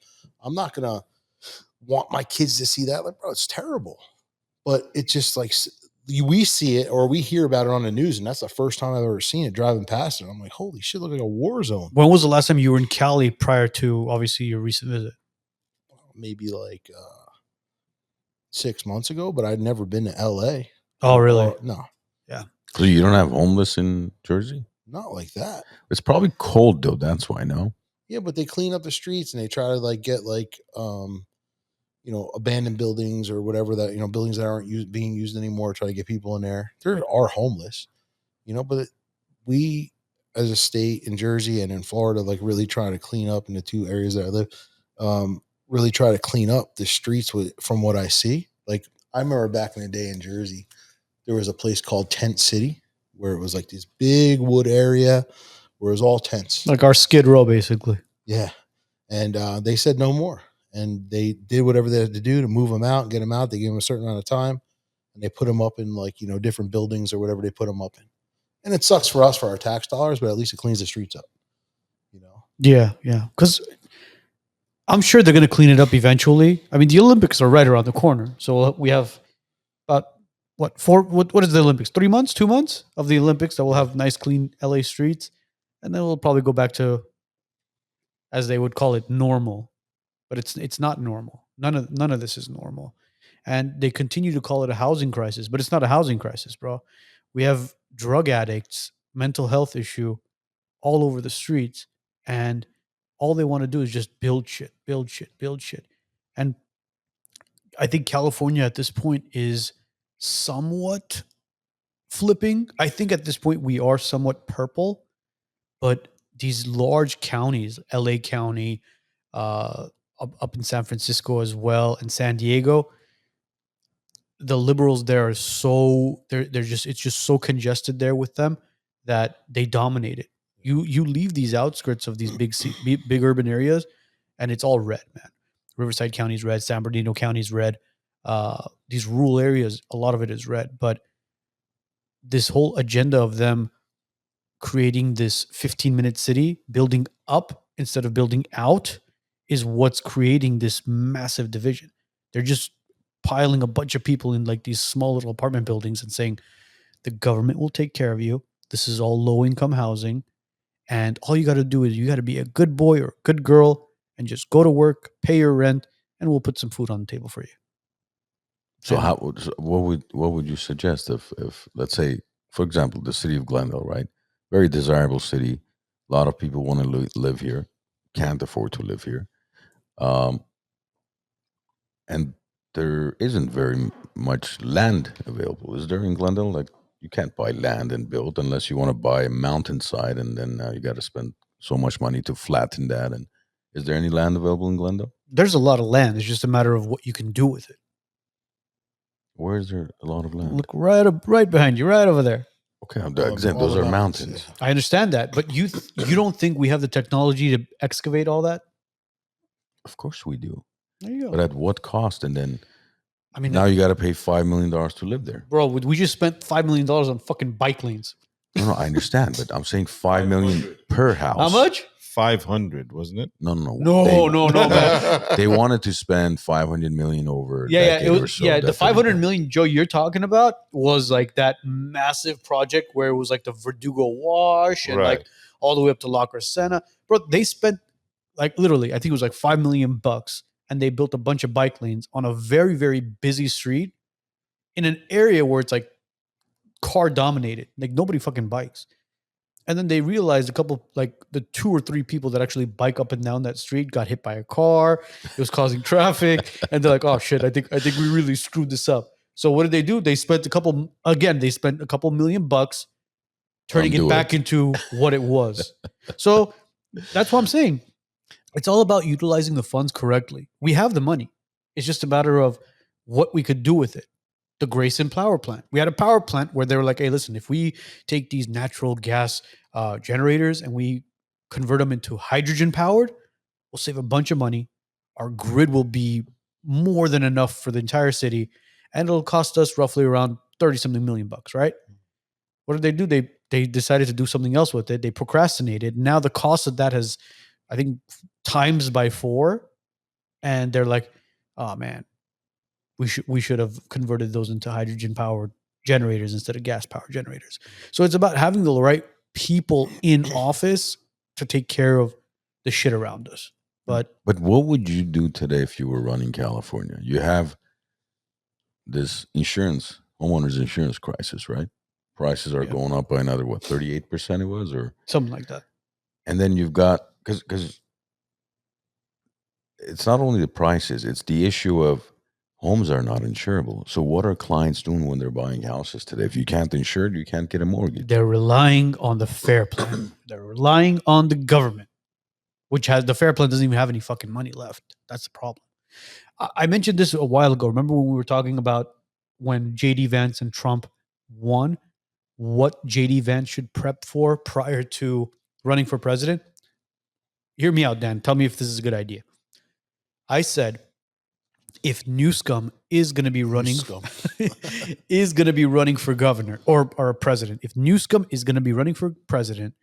I'm not going to want my kids to see that. Like, bro, it's terrible. But it's just like, we see it or we hear about it on the news, and that's the first time I've ever seen it driving past it. I'm like, holy shit, look like a war zone. When was the last time you were in Cali prior to obviously your recent visit? Maybe like 6 months ago, but I'd never been to LA. Oh, really? No. Yeah. So you don't have homeless in Jersey? Not like that. It's probably cold though. That's why. No. Yeah, but they clean up the streets and they try to like get like abandoned buildings or whatever, that buildings that aren't being used anymore, try to get people in there. There are homeless, but we as a state in Jersey and in Florida, like, really try to clean up in the two areas that I live, really try to clean up the streets from what I see. Like, I remember back in the day in Jersey, there was a place called Tent City where it was like this big wood area where it was all tents. Like our Skid Row, basically. Yeah. And they said no more. And they did whatever they had to do to move them out and get them out. They gave them a certain amount of time, and they put them up in like, different buildings or whatever they put them up in. And it sucks for us for our tax dollars, but at least it cleans the streets up, Yeah, yeah. Because I'm sure they're going to clean it up eventually. I mean, the Olympics are right around the corner. So we have about what is the Olympics? 3 months, 2 months of the Olympics that will have nice, clean LA streets, and then we'll probably go back to, as they would call it, normal. But it's not normal. None of this is normal, and they continue to call it a housing crisis, but it's not a housing crisis, bro. We have drug addicts, mental health issue all over the streets, and all they want to do is just build shit, build shit, build shit. And I think California at this point is somewhat flipping. I think at this point we are somewhat purple, but these large counties, LA County, up in San Francisco as well, and San Diego, the liberals there are so they're just it's just so congested there with them that they dominate it. You leave these outskirts of these big urban areas, and it's all red, man. Riverside County is red. San Bernardino County is red. These rural areas, a lot of it is red. But this whole agenda of them creating this 15-minute city, building up instead of building out, is what's creating this massive division. They're just piling a bunch of people in like these small little apartment buildings and saying the government will take care of you. This is all low income housing. And all you got to do is you got to be a good boy or a good girl and just go to work, pay your rent, and we'll put some food on the table for you. So And what would you suggest if let's say, for example, the city of Glendale, right? Very desirable city. A lot of people want to live here, can't afford to live here, um, and there isn't much land available. Is there in Glendale? Like you can't buy land and build unless you want to buy a mountainside, and then you got to spend so much money to flatten that. And is there any land available in Glendale? there's a lot of land. It's just a matter of what you can do with it. Where is there a lot of land? Look right behind you, right over there. Okay, I'm All exempt. the Those are mountains, mountains. I understand that, but you don't think we have the technology to excavate all that? Of course we do. There you But go. at what cost? And then I mean, now you got to pay $5 million to live there. bro, we just spent $5 million on fucking bike lanes. No, I understand, but I'm saying 5 million per house. How much? 500, wasn't it? No. No, man. They wanted to spend 500 million over a Yeah, decade it or was, so. yeah. The definitely. 500 million, Joe, you're talking about was like that massive project where it was like the Verdugo Wash and like Right. all the way up to La Crescenta. Bro, they spent like literally, I think it was like $5 million, and they built a bunch of bike lanes on a very, very busy street in an area where it's like car dominated. Like nobody fucking bikes. And then they realized a couple, like the 2 or 3 people that actually bike up and down that street got hit by a car. It was causing traffic, and they're like, "Oh shit! I think we really screwed this up." So what did they do? They spent a couple $1 million turning it Undo back into what it was. So that's what I'm saying. It's all about utilizing the funds correctly. We have the money. It's just a matter of what we could do with it. The Grayson power plant. We had a power plant where they were like, hey, listen, if we take these natural gas generators and we convert them into hydrogen powered, we'll save a bunch of money. Our grid will be more than enough for the entire city, and it'll cost us roughly around 30 something million bucks, right? What did they do? They decided to do something else with it. They procrastinated. Now the cost of that has, I think, times by 4. And they're like, oh man, we should have converted those into hydrogen powered generators instead of gas powered generators. So it's about having the right people in office to take care of the shit around us. But what would you do today if you were running California? You have this homeowners insurance crisis, right? Prices are Yeah. going up by another 38% it was, or something like that. and then you've got because it's not only the prices, it's the issue of homes are not insurable. So what are clients doing when they're buying houses today? If you can't insure it, you can't get a mortgage. They're relying on the FAIR plan. They're relying on the government, which has the FAIR plan doesn't even have any fucking money left. That's the problem. I mentioned this a while ago. Remember when we were talking about when JD Vance and Trump won, what JD Vance should prep for prior to running for president? Hear me out, Dan. Tell me if this is a good idea. I said, if Newscomb is going to be running is going to be running for governor or president, if Newscomb is going to be running for president,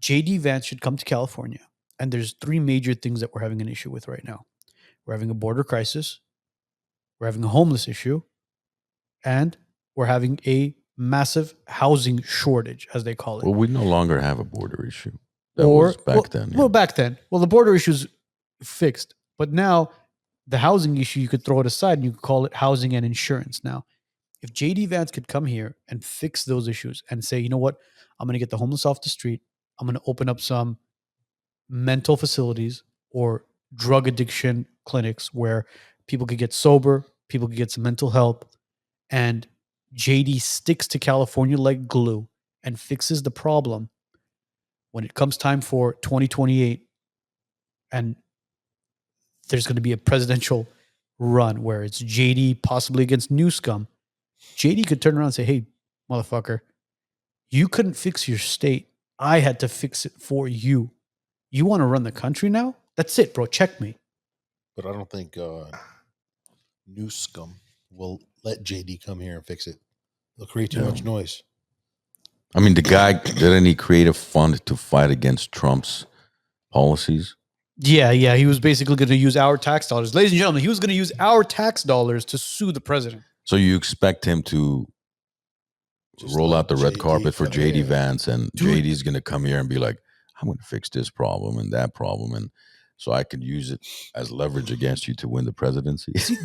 JD Vance should come to California. And there's 3 major things that we're having an issue with right now. We're having a border crisis, we're having a homeless issue, and we're having a massive housing shortage, as they call it. Well, we no longer have a border issue. That was back then. Well, back then. Well, the border issue's fixed. But now the housing issue, you could throw it aside and you could call it housing and insurance now. If JD Vance could come here and fix those issues and say, you know what, I'm going to get the homeless off the street. I'm going to open up some mental facilities or drug addiction clinics where people could get sober, people could get some mental help, and JD sticks to California like glue and fixes the problem when it comes time for 2028 and there's going to be a presidential run where it's JD possibly against Newscomb. JD could turn around and say, hey, motherfucker, you couldn't fix your state. I had to fix it for you. You want to run the country now? That's it, bro. Check me. But I don't think Newscomb will let JD come here and fix it. They'll create too much noise. I mean, the guy, didn't he create a fund to fight against Trump's policies? Yeah. He was basically going to use our tax dollars. Ladies and gentlemen, he was going to use our tax dollars to sue the president. So you expect him to Just roll let out the red JD carpet for come JD here. Vance, and Dude. JD's going to come here and be like, I'm going to fix this problem and that problem, and so I could use it as leverage against you to win the presidency. See,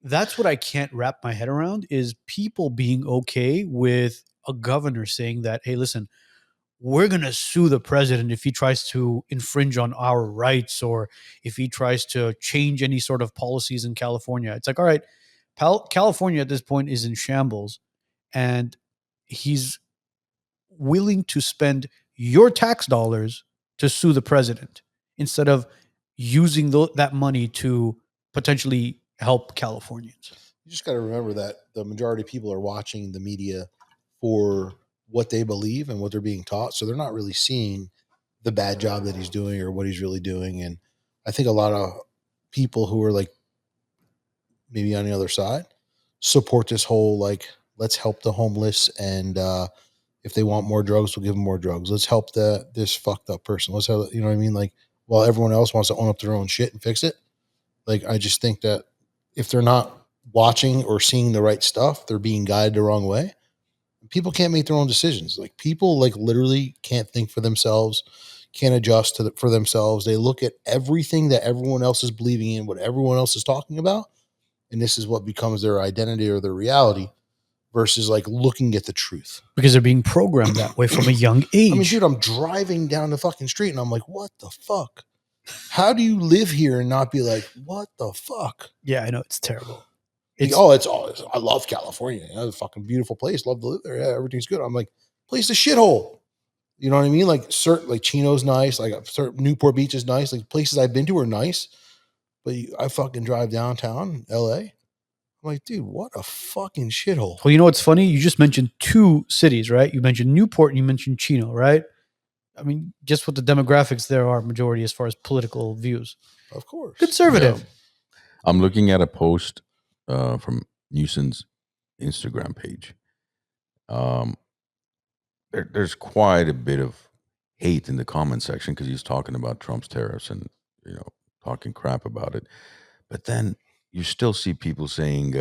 that's what I can't wrap my head around is people being okay with a governor saying that, hey, listen, we're going to sue the president if he tries to infringe on our rights or if he tries to change any sort of policies in California. It's like, all right, California at this point is in shambles and he's willing to spend your tax dollars to sue the president instead of using that money to potentially help Californians. You just got to remember that the majority of people are watching the media for what they believe and what they're being taught. So they're not really seeing the bad job that he's doing or what he's really doing. And I think a lot of people who are like maybe on the other side support this whole like, let's help the homeless. And if they want more drugs, we'll give them more drugs. Let's help this fucked up person. Let's help, you know what I mean? Like, while everyone else wants to own up their own shit and fix it. Like, I just think that if they're not watching or seeing the right stuff, they're being guided the wrong way. People can't make their own decisions. Like, people like literally can't think for themselves, can't adjust for themselves. They look at everything that everyone else is believing in, what everyone else is talking about, and this is what becomes their identity or their reality versus like looking at the truth. Because they're being programmed that way from a young age. I mean, dude, I'm driving down the fucking street and I'm like, what the fuck? How do you live here and not be like, what the fuck? Yeah, I know. It's terrible. Like, I love California. You know, it's a fucking beautiful place. Love to live there. Yeah, everything's good. I'm like, place a shithole. You know what I mean? Like certain, like Chino's nice. Like certain Newport Beach is nice. Like places I've been to are nice. But I fucking drive downtown LA. I'm like, dude, what a fucking shithole. Well, you know what's funny? You just mentioned two cities, right? You mentioned Newport and you mentioned Chino, right? I mean, just what the demographics there are majority as far as political views. Of course. Conservative. Yeah. I'm looking at a post from Newsom's Instagram page. There's quite a bit of hate in the comment section because he's talking about Trump's tariffs and, you know, talking crap about it. But then you still see people saying,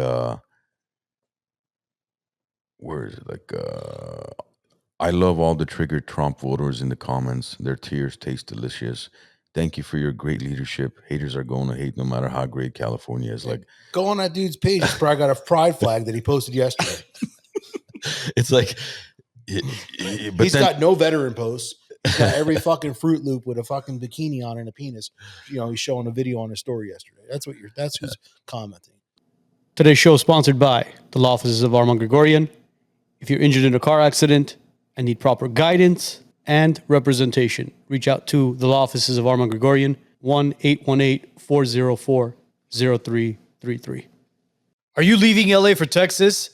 where is it? Like, I love all the triggered Trump voters in the comments. Their tears taste delicious. Thank you for your great leadership. Haters are going to hate no matter how great California is. Like, go on that dude's page. He's probably got a pride flag that he posted yesterday. it's like, but He's got no veteran posts. He's got every fucking Fruit Loop with a fucking bikini on and a penis. You know, he's showing a video on his story yesterday. That's who's commenting. Today's show is sponsored by the law offices of Arman Grigorian. If you're injured in a car accident and need proper guidance and representation, reach out to the law offices of Arman Grigorian, 1-818-404-0333. Are you leaving LA for Texas?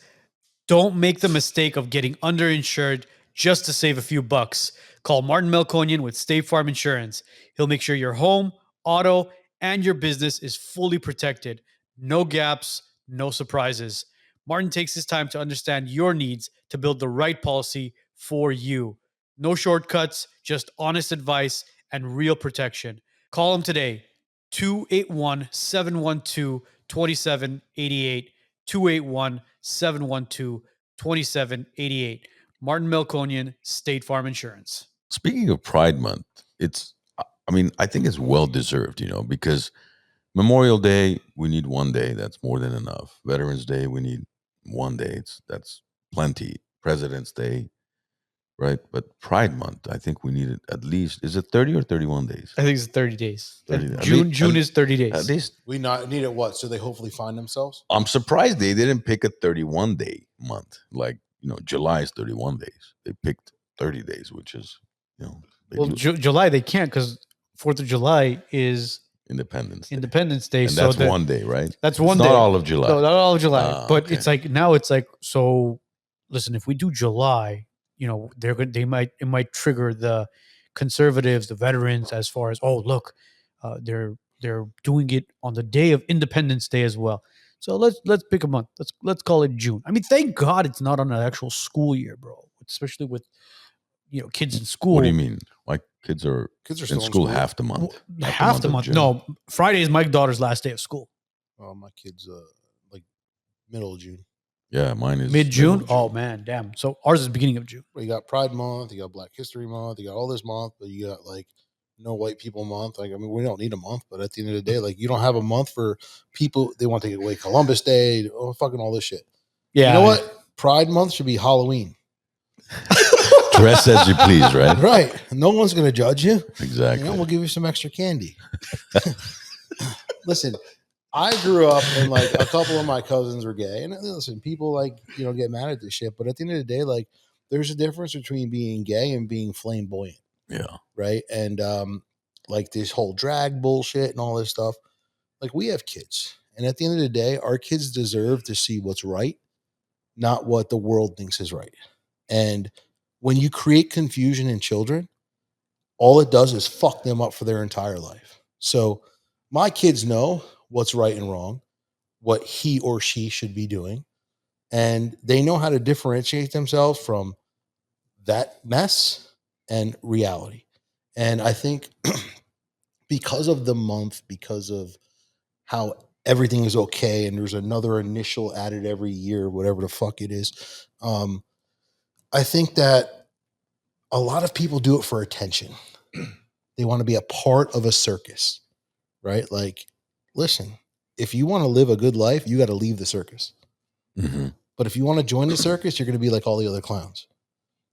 Don't make the mistake of getting underinsured just to save a few bucks. Call Martin Melkonian with State Farm Insurance. He'll make sure your home, auto, and your business is fully protected. No gaps, no surprises. Martin takes his time to understand your needs to build the right policy for you. No shortcuts, just honest advice and real protection. Call him today, 281-712-2788. 281-712-2788. Martin Melkonian, State Farm Insurance. Speaking of Pride Month, I think it's well deserved, because Memorial Day, we need one day. That's more than enough. Veterans Day, we need one day. That's plenty. President's Day, right? But Pride Month, I think we need it at least. Is it 30 or 31 days? I think it's 30 days. 30 days. June is 30 days. At least We not need it what? So they hopefully find themselves? I'm surprised they didn't pick a 31 day month. Like, July is 31 days. They picked 30 days, which is, well, July they can't because 4th of July is Independence Day. And so that's one day, right? That's one it's day. Not all of July. No, not all of July. But okay. it's like, so listen, if we do July, it might trigger the conservatives, the veterans, as far as, oh, look, they're doing it on the day of Independence Day as well. So let's pick a month. Let's call it June. I mean, thank God it's not on an actual school year, bro. Especially with kids in school. What do you mean? My kids are still in school half the month. Half the month. No, Friday is my daughter's last day of school. Oh, my kids like middle of June. Yeah, mine is mid-June. Oh man, damn. So ours is beginning of June. Well, you got Pride Month, you got Black History Month, you got all this month, but you got like no white people month. Like, I mean, we don't need a month, but at the end of the day, like, you don't have a month for people. They want to take away Columbus Day, fucking all this shit. Yeah. You know what? Pride Month should be Halloween. Dress as you please, right? Right. No one's going to judge you. Exactly. We'll give you some extra candy. Listen, I grew up and like a couple of my cousins were gay. And listen, people like, get mad at this shit. But at the end of the day, like, there's a difference between being gay and being flamboyant. Yeah. Right. And like this whole drag bullshit and all this stuff. Like, we have kids. And at the end of the day, our kids deserve to see what's right, not what the world thinks is right. And when you create confusion in children, all it does is fuck them up for their entire life. So my kids know what's right and wrong, what he or she should be doing, and they know how to differentiate themselves from that mess and reality. And I think because of the month, because of how everything is okay, and there's another initial added every year, whatever the fuck it is, I think that a lot of people do it for attention. They want to be a part of a circus, right? Like, listen, if you want to live a good life, you got to leave the circus. Mm-hmm. But if you want to join the circus, you're going to be like all the other clowns.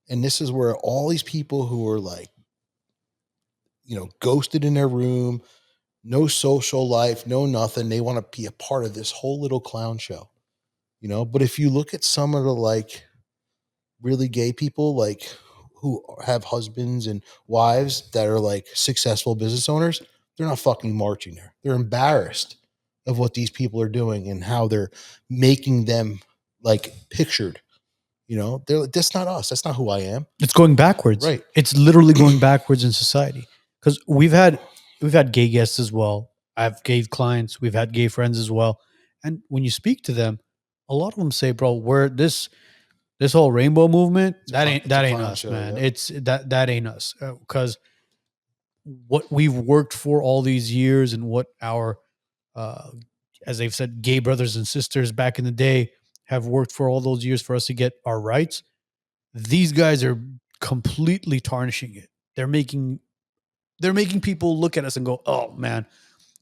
And this is where all these people who are like, ghosted in their room, no social life, no nothing, they want to be a part of this whole little clown show, But if you look at some of the like really gay people, like who have husbands and wives that are like successful business owners, they're not fucking marching there. They're embarrassed of what these people are doing and how they're making them like pictured. They're like, that's not us. That's not who I am. It's going backwards. Right. It's literally going backwards in society. Because we've had gay guests as well. I've gay clients. We've had gay friends as well. And when you speak to them, a lot of them say, "Bro, we're this whole rainbow movement. That ain't us, show, man. Yeah. It's that ain't us." Because what we've worked for all these years and what our, as they've said, gay brothers and sisters back in the day have worked for all those years for us to get our rights. These guys are completely tarnishing it. They're making people look at us and go, "Oh man,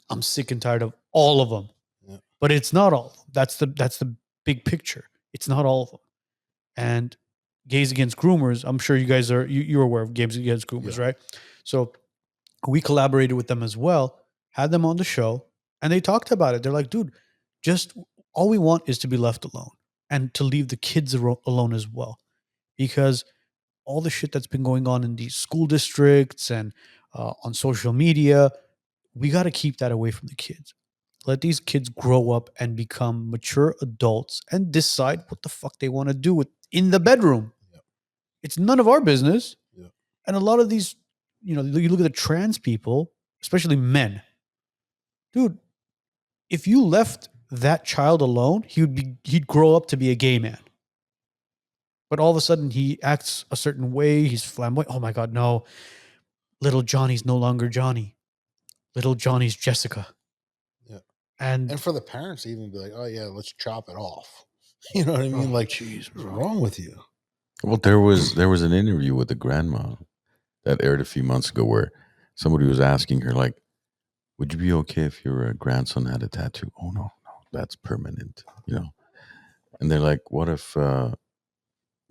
I'm sick and tired of all of them." Yeah. But it's not all of them. That's the big picture. It's not all of them. And Gays Against Groomers, I'm sure you guys you're aware of Gays Against Groomers, yeah. Right? So we collaborated with them as well, had them on the show, and they talked about it. They're like, "Dude, just all we want is to be left alone and to leave the kids alone as well." Because all the shit that's been going on in these school districts and on social media, we got to keep that away from the kids. Let these kids grow up and become mature adults and decide what the fuck they want to do in the bedroom. Yeah. It's none of our business. Yeah. And a lot of these, you look at the trans people, especially men. Dude, if you left that child alone, he'd grow up to be a gay man. But all of a sudden he acts a certain way. He's flamboyant. Oh my God, no. Little Johnny's no longer Johnny. Little Johnny's Jessica. Yeah. And for the parents to even be like, oh yeah, let's chop it off. You know what I mean? Like, jeez, what's wrong with you? Well, there was an interview with the grandma that aired a few months ago where somebody was asking her like, "Would you be okay if your grandson had a tattoo?" Oh no, no, that's permanent, you know. And they're like, "What if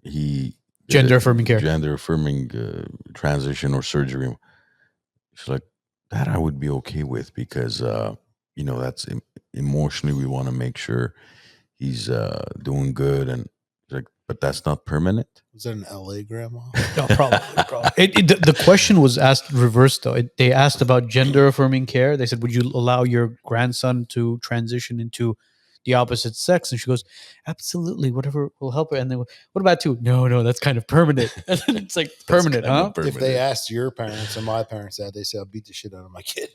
he did Gender affirming care. gender affirming transition or surgery?" She's like, "That I would be okay with because you know that's emotionally we want to make sure he's doing good and." Like, but that's not permanent. Was that an LA grandma? No, probably. The question was asked reversed though. They asked about gender affirming care. They said, "Would you allow your grandson to transition into the opposite sex?" And she goes, "Absolutely, whatever will help her." And then, what about two? No, no, that's kind of permanent. And then it's like permanent, kind of huh? permanent. If they asked your parents and my parents that, they say, I'll beat the shit out of my kid.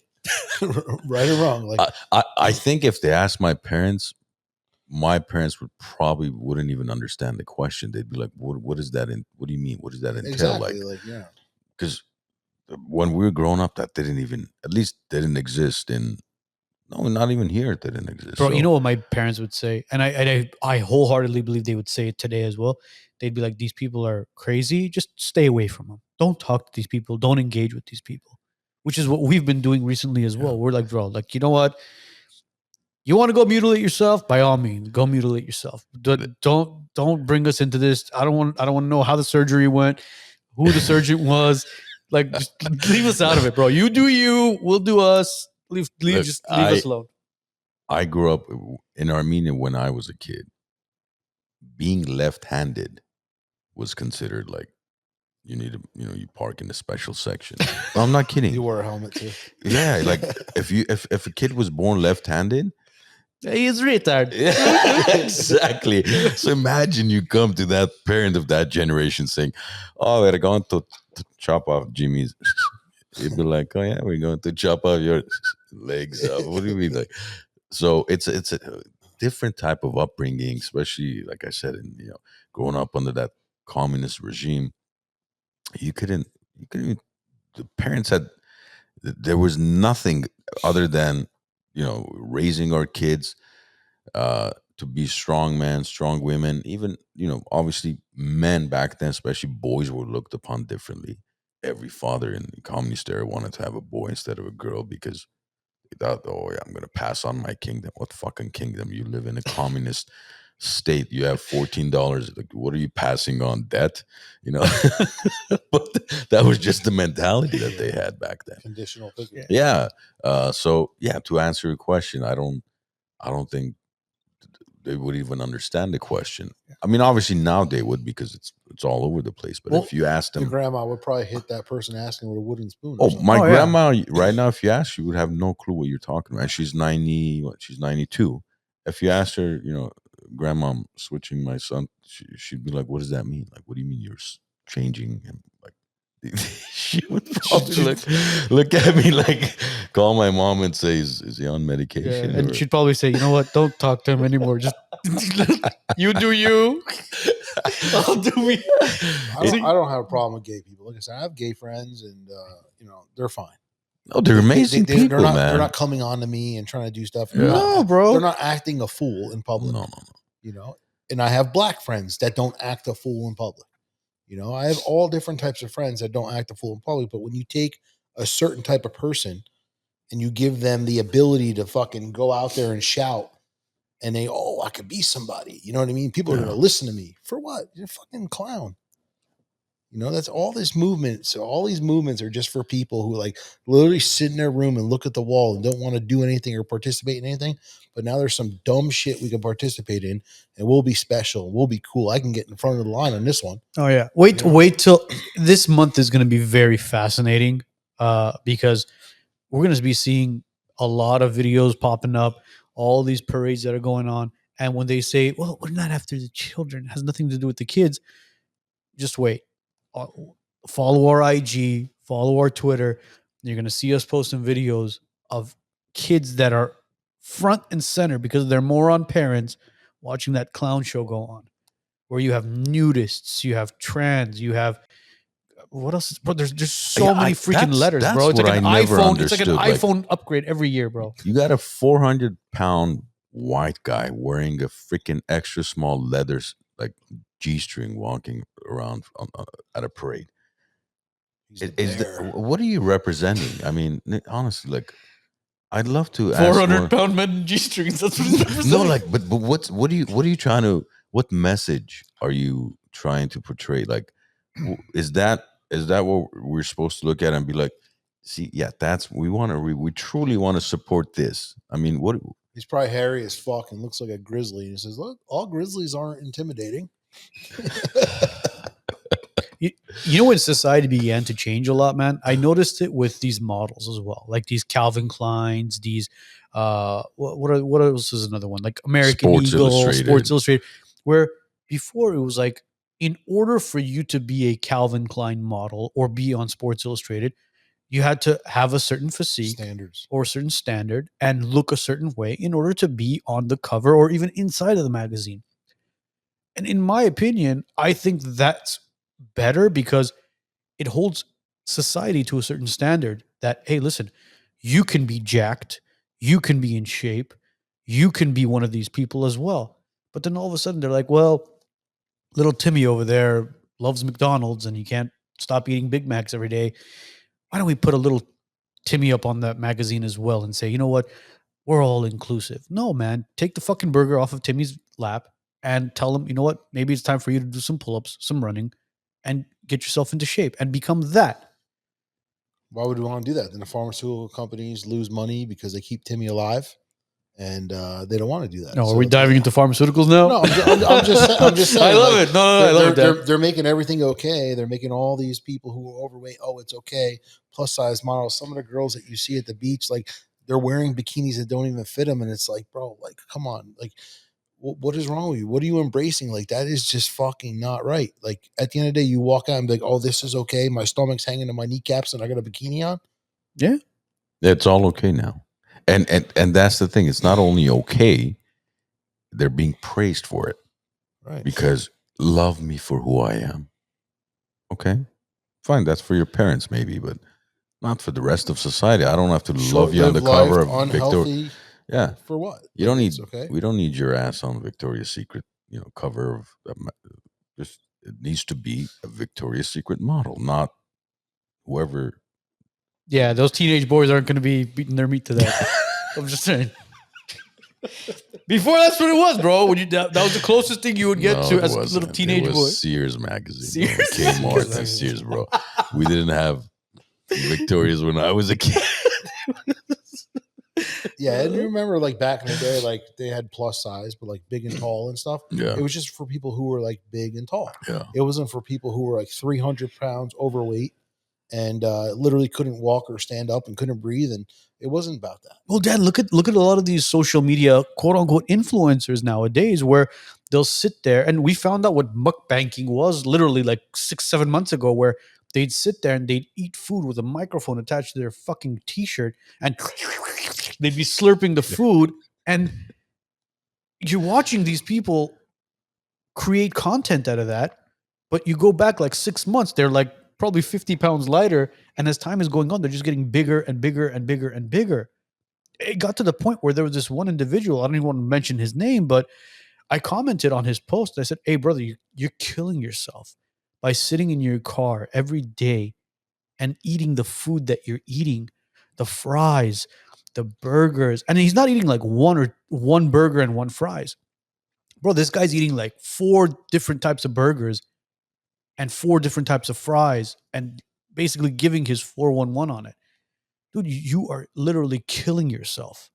Right or wrong? Like, I think if they asked my parents would probably wouldn't even understand the question. They'd be like, what is that in what do you mean? What does that entail?" exactly. Like, Like, yeah. because when we were growing up, that didn't even at least didn't exist in no, not even here it didn't exist. Bro, So, you know what my parents would say, and I wholeheartedly believe they would say it today as well. They'd be like, "These people are crazy. Just stay away from them. Don't talk to these people. Don't engage with these people." Which is what we've been doing recently as well. We're like, bro, like, you know what? You want to go mutilate yourself? By all means, go mutilate yourself. Don't bring us into this. I don't want to know how the surgery went, who the surgeon was. Like, just leave us out of it, bro. You do you, we'll do us. Look, Just leave us alone. I grew up in Armenia when I was a kid. Being left-handed was considered like you need to, you know, you park in a special section. No, I'm not kidding. You wear a helmet too. Yeah, like if a kid was born left-handed, He's retard. yeah, exactly. So imagine you come to that parent of that generation saying, "Oh, we're going to chop off Jimmy's." You'd be like, "Oh yeah, we're going to chop off your legs." What do you mean? Like, so it's a different type of upbringing, especially like I said, in growing up under that communist regime. You couldn't. The parents had there was nothing other than raising our kids to be strong men, strong women. Even obviously men back then, especially boys, were looked upon differently. Every father in the communist era wanted to have a boy instead of a girl because they thought, oh yeah, I'm gonna pass on my kingdom. What fucking kingdom? You live in a communist state. You have $14. Like, what are you passing on? Debt? You know. But that was just the mentality that they had back then. Conditional thinking. Yeah. So yeah, to answer your question, I don't think they would even understand the question. I mean, obviously now they would because it's all over the place. But Well, if you asked Your them, grandma would probably hit that person asking with a wooden spoon. oh, Or something. my Oh, yeah. grandma right now, if you ask, she would have no clue what you're talking about. She's 90, she's 92. If you asked her, grandma, I'm switching my son, she'd be like, what does that mean? Like, what do you mean you're changing him? Like, she would probably look at me like, call my mom and say, is he on Yeah, medication? and or- she'd probably say, "You know what? Don't talk to him anymore. Just you do you. I'll do me." I don't have a problem with gay people. Like I said, I have gay friends, and they're fine. Oh, they're amazing people, they're not, man. They're not coming on to me and trying to do stuff. Yeah. No, bro. They're not acting a fool in public. No. And I have black friends that don't act a fool in public. I have all different types of friends that don't act a fool in public. But when you take a certain type of person and you give them the ability to fucking go out there and shout, and I could be somebody. You know what I mean? People are going to listen to me for what? You're a fucking clown. That's all this movement. So all these movements are just for people who like literally sit in their room and look at the wall and don't want to do anything or participate in anything. But now there's some dumb shit we can participate in, and we'll be special. We'll be cool. I can get in front of the line on this one. Oh yeah. Wait till this month is going to be very fascinating because we're going to be seeing a lot of videos popping up, all these parades that are going on, and when they say, "Well, we're not after the children. It has nothing to do with the kids." Just wait. Uh, Follow our IG, follow our Twitter. You're going to see us posting videos of kids that are front and center because they're moron parents watching that clown show go on, where you have nudists, you have trans, you have what else? Bro, there's just so many freaking that's- letters, that's bro. It's like what an I never iPhone. It's like an understood, like- iPhone upgrade every year, bro. You got a 400-pound white guy wearing a freaking extra small leather like G-string walking around at a parade. He's a Is bear. what are you representing? I mean, honestly, like, I'd love to ask 400-pound men in G-strings. That's what he's representing. No, like, but what are you trying to? What message are you trying to portray? Like, is that what we're supposed to look at and be like, see, yeah, that's we truly want to support this. I mean, what? He's probably hairy as fuck and looks like a grizzly. And he says, "Look, all grizzlies aren't intimidating." You know when society began to change a lot, man? I noticed it with these models as well, like these Calvin Kleins, these what else is another one? Like American Sports Eagle, Illustrated. Sports Illustrated, where before it was like, in order for you to be a Calvin Klein model or be on Sports Illustrated, you had to have a certain physique Standards. or a certain standard and look a certain way in order to be on the cover or even inside of the magazine. And in my opinion, I think that's better because it holds society to a certain standard that, hey, listen, you can be jacked, you can be in shape, you can be one of these people as well. But then all of a sudden they're like, well, little Timmy over there loves McDonald's and he can't stop eating Big Macs every day. Why don't we put a little Timmy up on that magazine as well and say, you know what? We're all inclusive. No, man, take the fucking burger off of Timmy's lap and tell him, you know what? Maybe it's time for you to do some pull-ups, some running, and get yourself into shape and become that. Why would we want to do that? Then the pharmaceutical companies lose money because they keep Timmy alive, and they don't want to do that. No, So are we it's like, diving into pharmaceuticals now? No, I'm just saying. I love like, it. No, I love that. They're making everything okay. They're making all these people who are overweight. Oh, it's okay. Plus size models. Some of the girls that you see at the beach, like they're wearing bikinis that don't even fit them, and it's like, bro, like, come on, like, what is wrong with you? What are you embracing? Like, that is just fucking not right. Like, at the end of the day, you walk out and be like, oh, this is okay. My stomach's hanging to my kneecaps, and I got a bikini on. Yeah, It's all okay now, and that's the thing. It's not only okay; they're being praised for it. Right. Because love me for who I am. Okay, fine. That's for your parents, maybe, but not for the rest of society. I don't have to love you on the cover of Victoria. unhealthy. Yeah, For what? you don't Like, need. it's okay. We don't need your ass on Victoria's Secret. Cover of just. It needs to be a Victoria's Secret model, not whoever. yeah. Those teenage boys aren't going to be beating their meat to that. I'm just saying. Before that's what it was, bro. When that was the closest thing you would get No, to it as a wasn't. little teenage it was boy. Sears magazine. Sears. Kmart and Sears, bro. We didn't have Victoria's when I was a kid. Yeah, and you remember, like, back in the day, like, they had plus size, but like big and tall and stuff. Yeah, It was just for people who were like big and tall. yeah. It wasn't for people who were like 300 pounds overweight and literally couldn't walk or stand up and couldn't breathe. And it wasn't about that. Well, Dad, look at a lot of these social media quote unquote influencers nowadays, where they'll sit there, and we found out what mukbanking was literally like 6-7 months ago, where they'd sit there and they'd eat food with a microphone attached to their fucking t-shirt, and they'd be slurping the food, and you're watching these people create content out of that, but you go back like 6 months, they're like probably 50 pounds lighter, and as time is going on, they're just getting bigger and bigger and bigger and bigger. It got to the point where there was this one individual, I don't even want to mention his name, but I commented on his post. I said, hey, brother, you're killing yourself by sitting in your car every day and eating the food that you're eating, the fries, the burgers. And he's not eating like one burger and one fries. Bro, this guy's eating like 4 different types of burgers and 4 different types of fries and basically giving his 411 on it. Dude, you are literally killing yourself.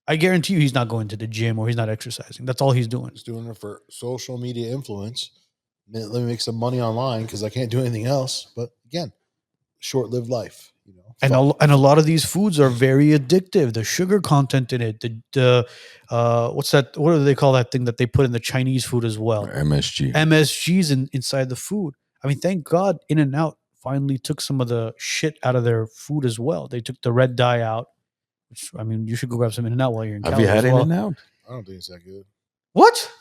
I guarantee you he's not going to the gym or he's not exercising. That's all he's doing. He's doing it for social media influence. Let me make some money online because I can't do anything else. But again, short-lived life. And a lot of these foods are very addictive. The sugar content in it, the what's that? What do they call that thing that they put in the Chinese food as well? MSGs inside the food. I mean, thank God In-N-Out finally took some of the shit out of their food as well. They took the red dye out. Which, I mean, you should go grab some In-N-Out while you're in Cali. Have you had as well. In-N-Out? I don't think it's that good. What?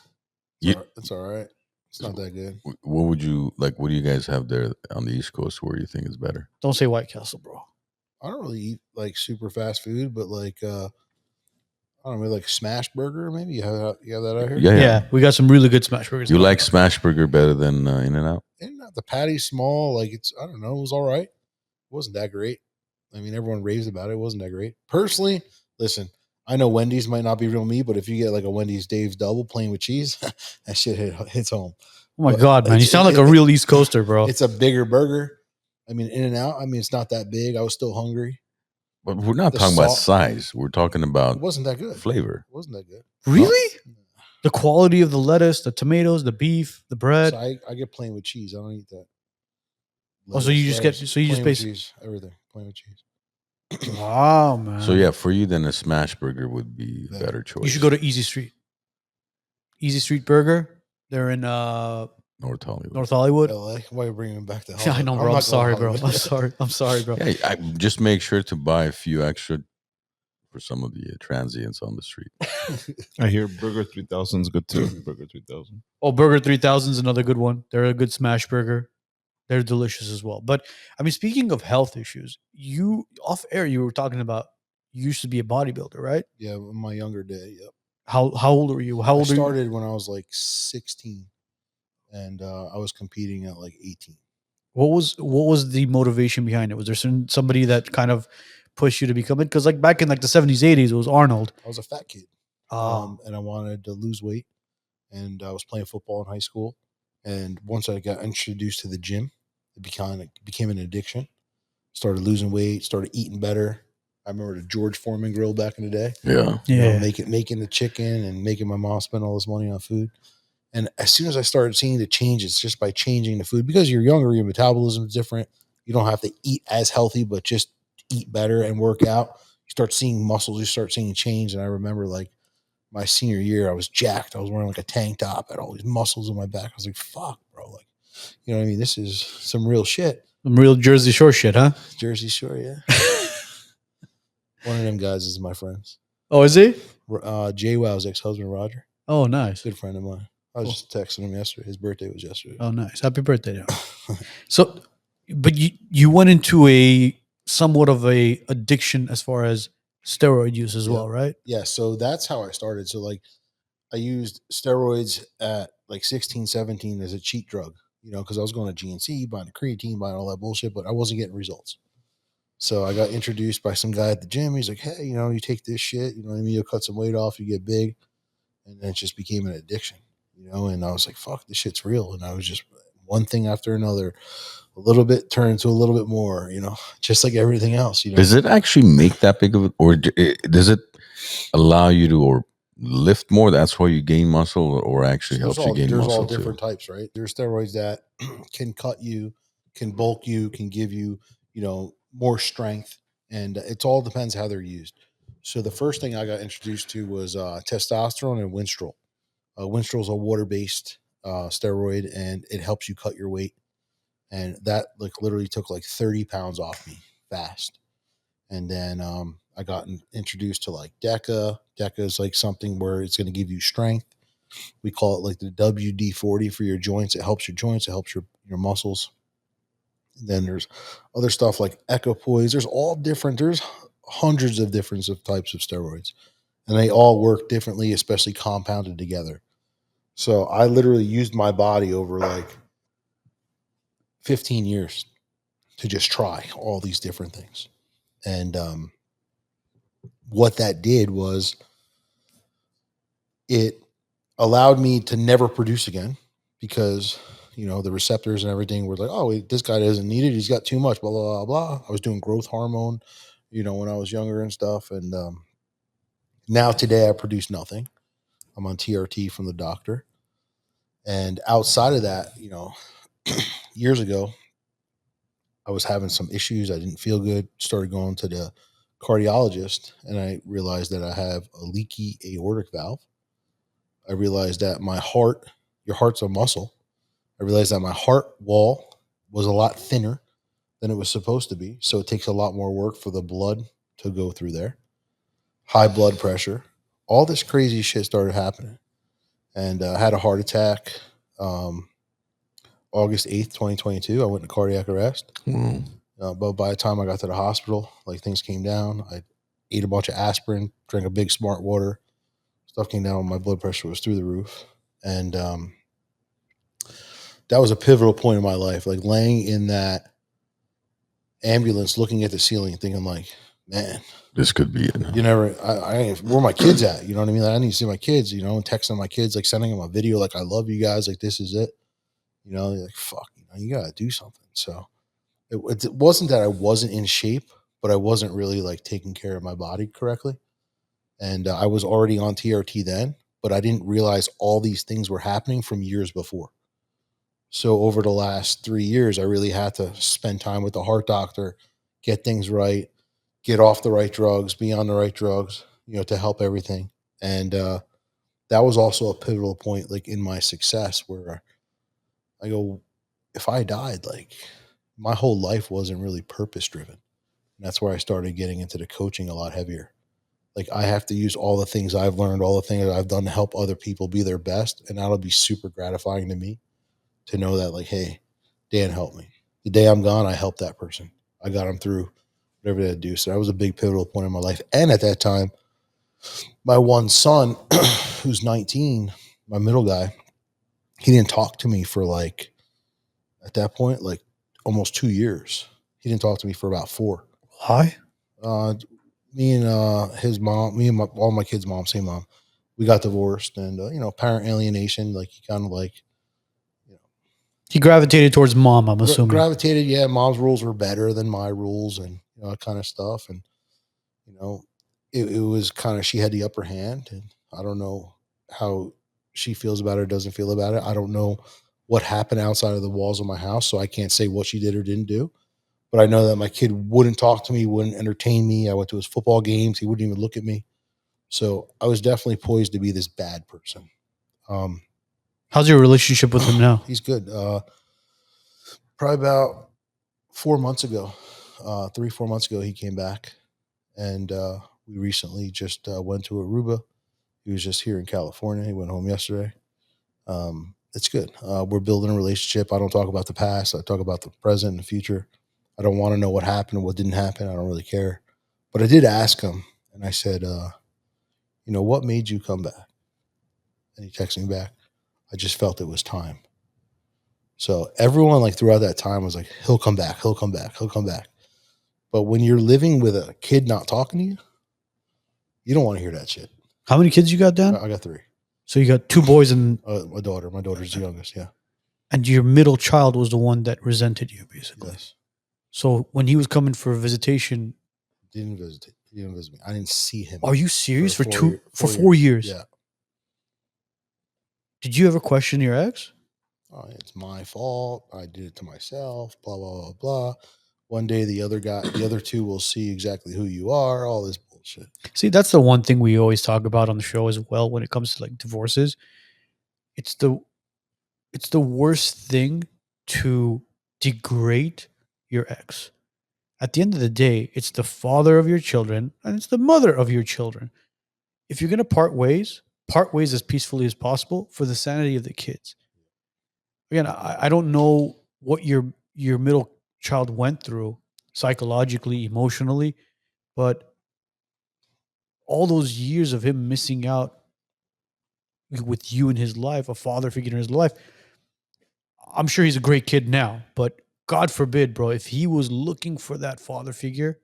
It's all right. It's not that good. What would you like? What do you guys have there on the East Coast where you think is better? Don't say White Castle, bro. I don't really eat like super fast food, but like I don't know, maybe like smash burger. Maybe you have that out here. Yeah, we got some really good smash burgers. You like smash burger better than In and Out? And the patty's small. Like I don't know. It was all right. It wasn't that great. I mean, everyone raves about it. It wasn't that great. Personally, listen, I know Wendy's might not be real meat, but if you get like a Wendy's Dave's Double plain with cheese, that shit hits home. Oh my God, man. You sound like a real East Coaster, bro. It's a bigger burger. I mean, In and Out, I mean, it's not that big. I was still hungry. But we're not talking about size. We're talking about it wasn't that good. Flavor. It wasn't that good. Really? The quality of the lettuce, the tomatoes, the beef, the bread. So I get plain with cheese. I don't eat that. Lettuce, so you just basically cheese, everything plain with cheese. Wow, man. So yeah, for you then a smash burger would be a better choice. You should go to Easy Street. Easy Street Burger. They're in North Hollywood. North Hollywood. LA. Why are you bringing them back to Hollywood? Yeah, I know, bro. I'm sorry, bro. I'm sorry, bro. Yeah, I just make sure to buy a few extra for some of the transients on the street. I hear Burger 3000 is good too. Burger 3000. Oh, Burger 3000 is another good one. They're a good smash burger. They're delicious as well. But I mean, speaking of health issues, you off air, you were talking about you used to be a bodybuilder, right? Yeah, in my younger day. Yep. How old were you? How old I started when I was like 16. And I was competing at like 18. What was the motivation behind it? Was there somebody that kind of pushed you to become it? Because like back in like the 70s, 80s, it was Arnold. I was a fat kid, and I wanted to lose weight. And I was playing football in high school. And once I got introduced to the gym, it became an addiction. Started losing weight, started eating better. I remember the George Foreman grill back in the day. Yeah, you know, making the chicken and making my mom spend all this money on food. And as soon as I started seeing the changes just by changing the food, because you're younger, your metabolism is different. You don't have to eat as healthy, but just eat better and work out. You start seeing muscles, you start seeing change. And I remember like my senior year, I was jacked. I was wearing like a tank top, I had all these muscles in my back. I was like, fuck, bro. Like, you know what I mean? This is some real shit. Some real Jersey Shore shit, huh? Jersey Shore, yeah. One of them guys is my friends. Oh, is he? JWoww's ex-husband, Roger. Oh, nice. Good friend of mine. I was just texting him yesterday. His birthday was yesterday. Oh, nice. Happy birthday. So, but you went into a somewhat of a addiction as far as steroid use as well, right? Yeah. So that's how I started. So like I used steroids at like 16, 17 as a cheat drug, you know, because I was going to GNC, buying the creatine, buying all that bullshit, but I wasn't getting results. So I got introduced by some guy at the gym. He's like, hey, you know, you take this shit, you know what I mean? You'll cut some weight off, you get big. And then it just became an addiction. You know, and I was like, fuck, this shit's real. And I was just one thing after another, a little bit turned to a little bit more, you know, just like everything else. You know? Does it actually make that big of it, or does it allow you to or lift more? That's why you gain muscle, or actually helps you gain muscle. There's all different types, right? There's steroids that can cut you, can bulk you, can give you, you know, more strength. And it all depends how they're used. So the first thing I got introduced to was testosterone and Winstrol. Winstrol is a water-based steroid, and it helps you cut your weight. And that like literally took like 30 pounds off me fast. And then I got introduced to like DECA. DECA is like something where it's going to give you strength. We call it like the WD-40 for your joints. It helps your joints. It helps your muscles. And then there's other stuff like Equipoise. There's all different. There's hundreds of different types of steroids. And they all work differently, especially compounded together. So I literally used my body over like 15 years to just try all these different things. And what that did was it allowed me to never produce again because, you know, the receptors and everything were like, oh, wait, this guy doesn't need it. He's got too much, blah, blah, blah, blah. I was doing growth hormone, you know, when I was younger and stuff. And now today I produce nothing. I'm on TRT from the doctor. And outside of that, you know, years ago, I was having some issues. I didn't feel good. Started going to the cardiologist, and I realized that I have a leaky aortic valve. I realized that my heart, your heart's a muscle. I realized that my heart wall was a lot thinner than it was supposed to be. So it takes a lot more work for the blood to go through there. High blood pressure. All this crazy shit started happening. And I had a heart attack. August 8th, 2022, I went into cardiac arrest. Wow. But by the time I got to the hospital, like things came down. I ate a bunch of aspirin, drank a big smart water. Stuff came down. My blood pressure was through the roof. And that was a pivotal point in my life. Like laying in that ambulance, looking at the ceiling, thinking like, man, This could be it. you never, where are my kids at? You know what I mean? Like, I need to see my kids, you know, and texting my kids, like sending them a video, like, I love you guys. Like, this is it. You know, like, fuck, you know, you got to do something. So it wasn't that I wasn't in shape, but I wasn't really like taking care of my body correctly. And I was already on TRT then, but I didn't realize all these things were happening from years before. So over the last 3 years, I really had to spend time with the heart doctor, get things right, get off the right drugs, be on the right drugs, you know, to help everything. And that was also a pivotal point, like in my success, where I go, if I died, like my whole life wasn't really purpose driven. And that's where I started getting into the coaching a lot heavier. Like I have to use all the things I've learned, all the things that I've done to help other people be their best. And that'll be super gratifying to me to know that, like, hey, Dan helped me. The day I'm gone, I helped that person. I got them through whatever they had to do. So that was a big pivotal point in my life. And at that time, my one son, who's 19, my middle guy, he didn't talk to me for like, at that point, like almost 2 years. He didn't talk to me for about 4. Why? Me and his mom, all my kids' mom, same mom, we got divorced, and you know, parent alienation. Like he kind of like, you know, He gravitated towards mom, I'm assuming. gravitated. Yeah, mom's rules were better than my rules, and you know, that kind of stuff. And you know, it was kind of, she had the upper hand, and I don't know how she feels about it or doesn't feel about it. I don't know what happened outside of the walls of my house, so I can't say what she did or didn't do. But I know that my kid wouldn't talk to me, wouldn't entertain me. I went to his football games. He wouldn't even look at me. So I was definitely poised to be this bad person. How's your relationship with him now? He's good. Probably about 4 months ago, 3-4 months ago, he came back, and we recently just went to Aruba. He was just here in California. He went home yesterday. It's good. We're building a relationship. I don't talk about the past. I talk about the present and the future. I don't want to know what happened or what didn't happen. I don't really care. But I did ask him, and I said, you know, what made you come back? And he texted me back, I just felt it was time. So everyone, like throughout that time, was like, he'll come back, he'll come back, he'll come back. But when you're living with a kid not talking to you, you don't want to hear that shit. How many kids you got, Dan? I got 3. So you got 2 boys and My daughter. My daughter's the youngest, yeah. and your middle child was the one that resented you, basically. Yes. So when he was coming for a visitation, Didn't visit. He didn't visit me. I didn't see him. are you serious? For 4 4 years? Yeah. Did you ever question your ex? Oh, it's my fault. I did it to myself. Blah blah blah blah. One day the other 2 will see exactly who you are. All this bullshit. See, that's the one thing we always talk about on the show as well when it comes to like divorces. It's the worst thing to degrade your ex. At the end of the day, it's the father of your children and it's the mother of your children. If you're going to part ways as peacefully as possible for the sanity of the kids. Again, I don't know what your middle child went through psychologically, emotionally, but all those years of him missing out with you in his life, a father figure in his life, I'm sure he's a great kid now, but God forbid, bro, if he was looking for that father figure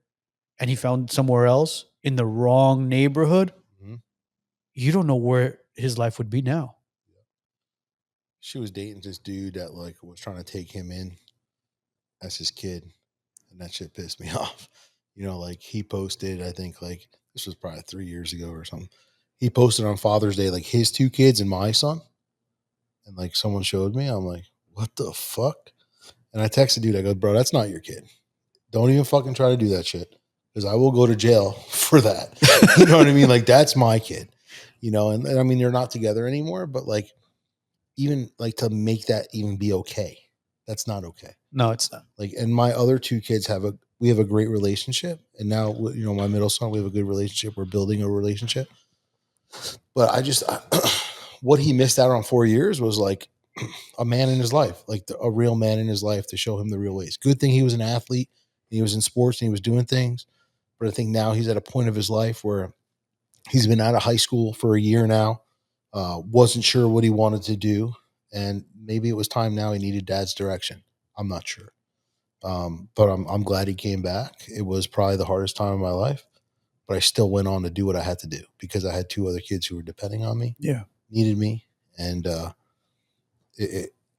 and he found somewhere else in the wrong neighborhood, you don't know where his life would be now. She was dating this dude that like was trying to take him in as his kid, and that shit pissed me off. You know, like he posted, I think like this was probably 3 years ago or something. He posted on Father's Day like his 2 kids and my son, and like someone showed me. I'm like, what the fuck? And I texted dude. I go, bro, that's not your kid. Don't even fucking try to do that shit, because I will go to jail for that. You know what I mean? Like that's my kid. You know, and I mean they're not together anymore, but like even like to make that even be okay, that's not okay. No, it's not. Like, and my other 2 kids we have a great relationship, and now you know my middle son, we have a good relationship. We're building a relationship, but what he missed out on 4 years was like a man in his life, like a real man in his life, to show him the real ways. Good thing he was an athlete, he was in sports, and he was doing things. But I think now he's at a point of his life where he's been out of high school for a year now, wasn't sure what he wanted to do, and maybe it was time now he needed dad's direction. I'm not sure. But I'm glad he came back. It was probably the hardest time of my life, but I still went on to do what I had to do because I had 2 other kids who were depending on me, needed me. And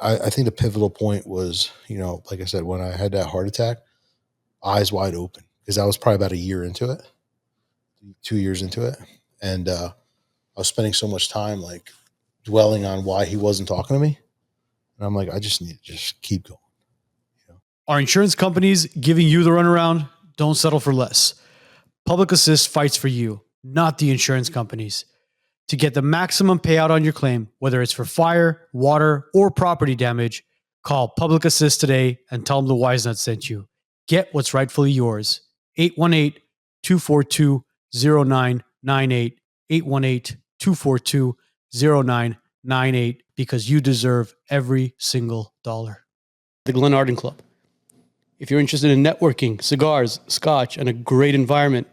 I think the pivotal point was, like I said, when I had that heart attack, eyes wide open, because I was probably about a year into it, 2 years into it. And I was spending so much time like dwelling on why he wasn't talking to me. And I'm like, I just need to just keep going. Are insurance companies giving you the runaround? Don't settle for less. Public Assist fights for you, not the insurance companies. To get the maximum payout on your claim, whether it's for fire, water, or property damage, call Public Assist today and tell them the WiseNuts sent you. Get what's rightfully yours. 818-242-0998. 818-242-0998, because you deserve every single dollar. The Glen Arden Club. If you're interested in networking, cigars, scotch, and a great environment,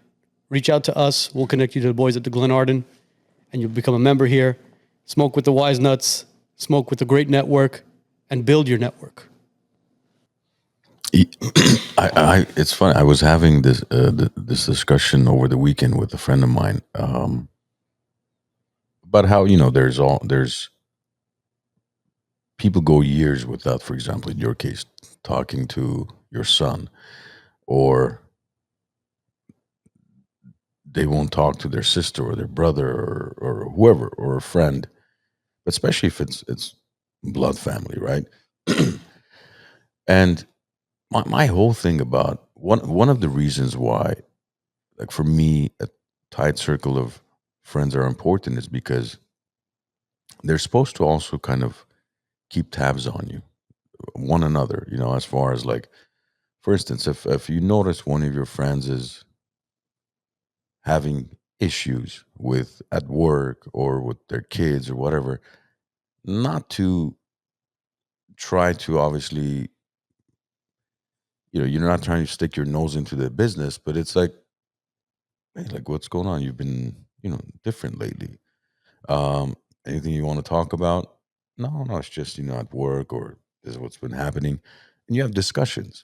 reach out to us. We'll connect you to the boys at the Glen Arden, and you'll become a member here. Smoke with the WiseNuts, smoke with a great network, and build your network. It's funny. I was having this discussion over the weekend with a friend of mine about how there's people go years without, for example, in your case, talking to your son, or they won't talk to their sister or their brother or whoever, or a friend, especially if it's blood family, right? And my whole thing about one of the reasons why, like for me, a tight circle of friends are important is because they're supposed to also kind of keep tabs on you, one another, as far as, like, for instance, if you notice one of your friends is having issues with at work or with their kids or whatever, not to try to, obviously, you're not trying to stick your nose into the business, but it's like, hey, like, what's going on? You've been, different lately. Um, Anything you want to talk about? No, it's just, at work, or this is what's been happening. And you have discussions.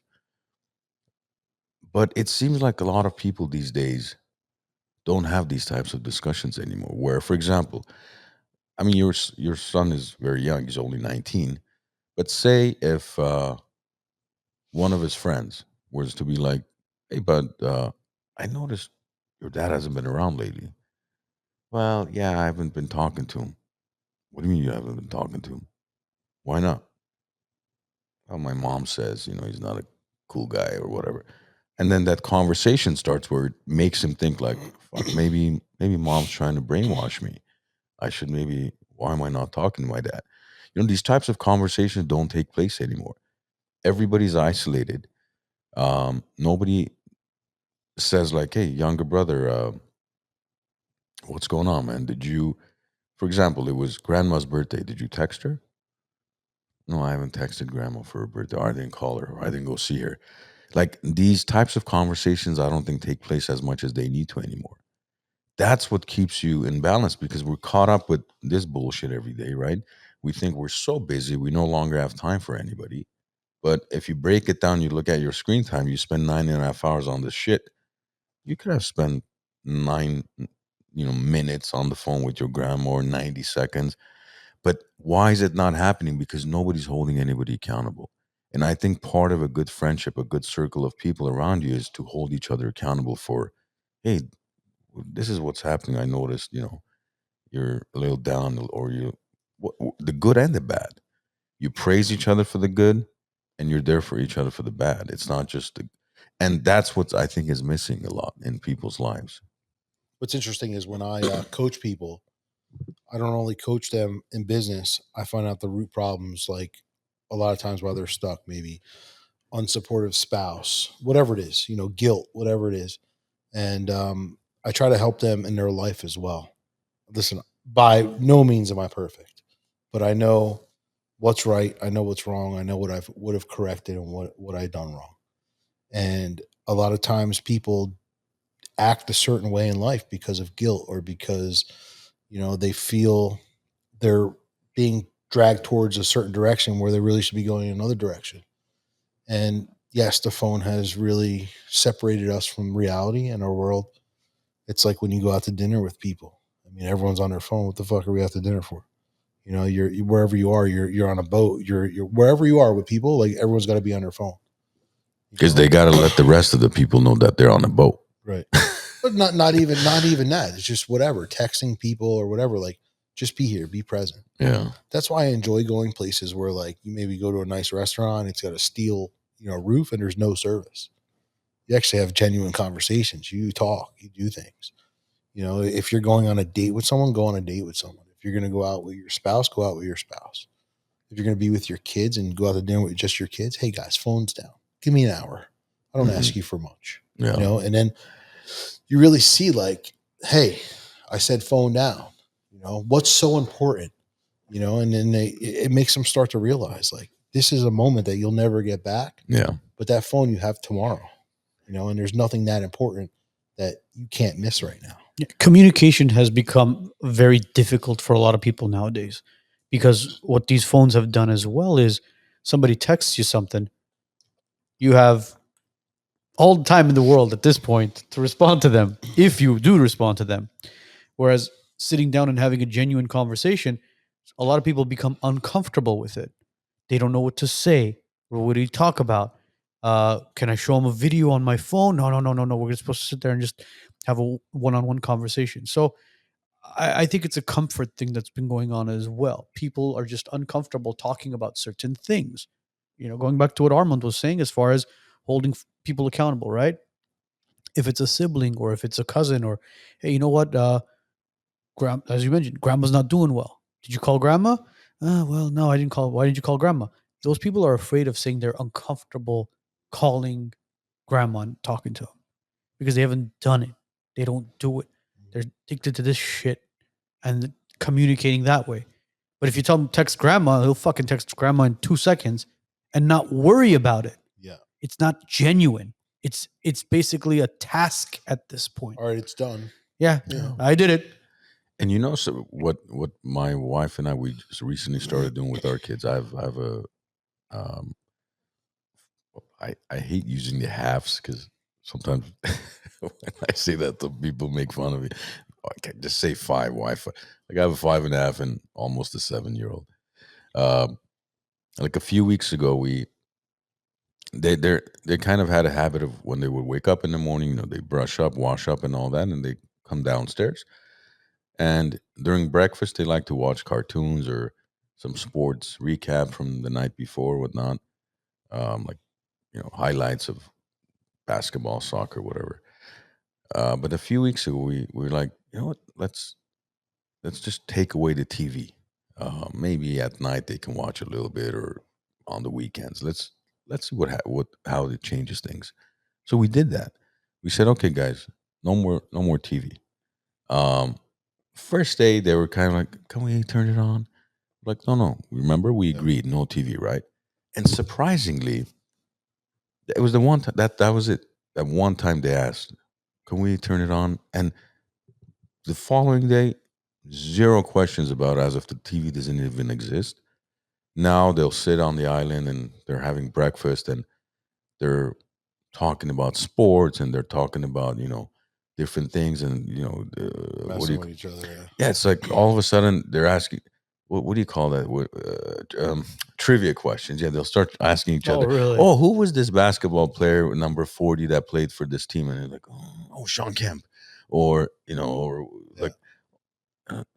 But it seems like a lot of people these days don't have these types of discussions anymore. Where, for example, I mean, your son is very young; he's only 19. But say if one of his friends was to be like, "Hey, bud, I noticed your dad hasn't been around lately." Well, yeah, I haven't been talking to him. What do you mean you haven't been talking to him? Why not? Well, my mom says, he's not a cool guy or whatever. And then that conversation starts where it makes him think like, fuck, maybe mom's trying to brainwash me. Why am I not talking to my dad? These types of conversations don't take place anymore. Everybody's isolated. Nobody says like, hey, younger brother, what's going on, man? For example, it was grandma's birthday. Did you text her? No, I haven't texted grandma for her birthday. Or I didn't call her, or I didn't go see her. Like, these types of conversations, I don't think take place as much as they need to anymore. That's what keeps you in balance, because we're caught up with this bullshit every day, right? We think we're so busy, we no longer have time for anybody. But if you break it down, you look at your screen time, you spend 9.5 hours on this shit. You could have spent 9 minutes on the phone with your grandma, or 90 seconds. But why is it not happening? Because nobody's holding anybody accountable. And I think part of a good friendship, a good circle of people around you, is to hold each other accountable for, hey, this is what's happening. I noticed, you're a little down, or the good and the bad. You praise each other for the good, and you're there for each other for the bad. It's not just and that's what I think is missing a lot in people's lives. What's interesting is when I coach people, I don't only coach them in business. I find out the root problems, like a lot of times while they're stuck, maybe unsupportive spouse, whatever it is, guilt, whatever it is. And I try to help them in their life as well. Listen, by no means am I perfect, but I know what's right. I know what's wrong. I know what I would have corrected and what I done wrong. And a lot of times people act a certain way in life because of guilt or because, they feel they're being dragged towards a certain direction where they really should be going in another direction. And yes, the phone has really separated us from reality in our world. It's like when you go out to dinner with people. I mean, everyone's on their phone. What the fuck are we out to dinner for? You're wherever you are. You're on a boat. You're wherever you are with people. Like everyone's got to be on their phone Because they got to let the rest of the people know that they're on a boat. right. But not even that. It's just whatever, texting people or whatever. Like, just be here, be present. Yeah. That's why I enjoy going places where, like, you maybe go to a nice restaurant, it's got a steel, roof, and there's no service. You actually have genuine conversations. You talk, you do things. If you're going on a date with someone, go on a date with someone. If you're going to go out with your spouse, go out with your spouse. If you're going to be with your kids and go out to dinner with just your kids, hey guys, phones down. Give me an hour. I don't ask you for much. Yeah. And then you really see, like, hey, I said phone down. What's so important? And then it makes them start to realize, like, this is a moment that you'll never get back. Yeah. But that phone you have tomorrow. And there's nothing that important that you can't miss right now. Communication has become very difficult for a lot of people nowadays, because what these phones have done as well is somebody texts you something, you have all the time in the world at this point to respond to them, if you do respond to them. Whereas sitting down and having a genuine conversation, a lot of people become uncomfortable with it. They don't know what to say. What do you talk about? Can I show them a video on my phone? No. We're supposed to sit there and just have a one-on-one conversation. So I think it's a comfort thing that's been going on as well. People are just uncomfortable talking about certain things. Going back to what Armand was saying, as far as holding people accountable, right? If it's a sibling or if it's a cousin, or, hey, you know what? As you mentioned, grandma's not doing well. Did you call grandma? Well, no, I didn't call. Why didn't you call grandma? Those people are afraid of saying they're uncomfortable calling grandma and talking to them because they haven't done it. They don't do it. They're addicted to this shit and communicating that way. But if you tell him text grandma, he'll fucking text grandma in 2 seconds and not worry about it. Yeah. It's not genuine. It's basically a task at this point. All right, it's done. Yeah. I did it. And so what my wife and we just recently started doing with our kids. I have a I hate using the halves because sometimes when I say that, the people make fun of me. I can't just say 5 Wi-Fi. Like I have a 5.5 and almost a 7-year-old. Like a few weeks ago, they kind of had a habit of when they would wake up in the morning, they brush up, wash up, and all that, and they come downstairs. And during breakfast, they like to watch cartoons or some sports recap from the night before, whatnot. Like highlights of basketball, soccer, whatever. But a few weeks ago, we were like, you know what? Let's just take away the TV. Maybe at night they can watch a little bit, or on the weekends. Let's see how it changes things. So we did that. We said, okay, guys, no more TV. First day they were kind of like, can we turn it on? Like, no. Remember, we agreed, no TV, right? And surprisingly, it was the one time that was it. That one time they asked, can we turn it on? And the following day, zero questions about it, as if the TV doesn't even exist. Now they'll sit on the island and they're having breakfast and they're talking about sports and they're talking about, different things and, what do Messing you, with each other. Yeah. yeah, it's like all of a sudden they're asking, what do you call that? Trivia questions. Yeah, they'll start asking each other. Really? Oh, who was this basketball player number 40 that played for this team? And they're like, oh, Sean Kemp, or or like.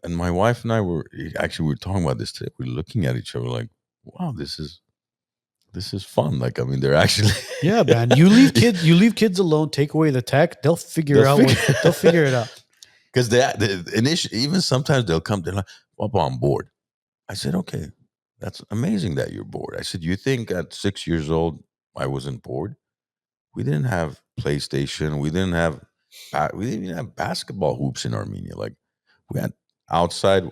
And my wife and I were talking about this today. We're looking at each other like, wow, this is fun. Like, I mean, they're actually Yeah, man. You leave kids alone. Take away the tech. They'll figure it out. Because they initially, even sometimes they'll come. They're like, "Papa, I'm bored." I said, "Okay, that's amazing that you're bored." I said, "You think at 6 years old I wasn't bored? We didn't have PlayStation. We didn't even have basketball hoops in Armenia. Like we had outside,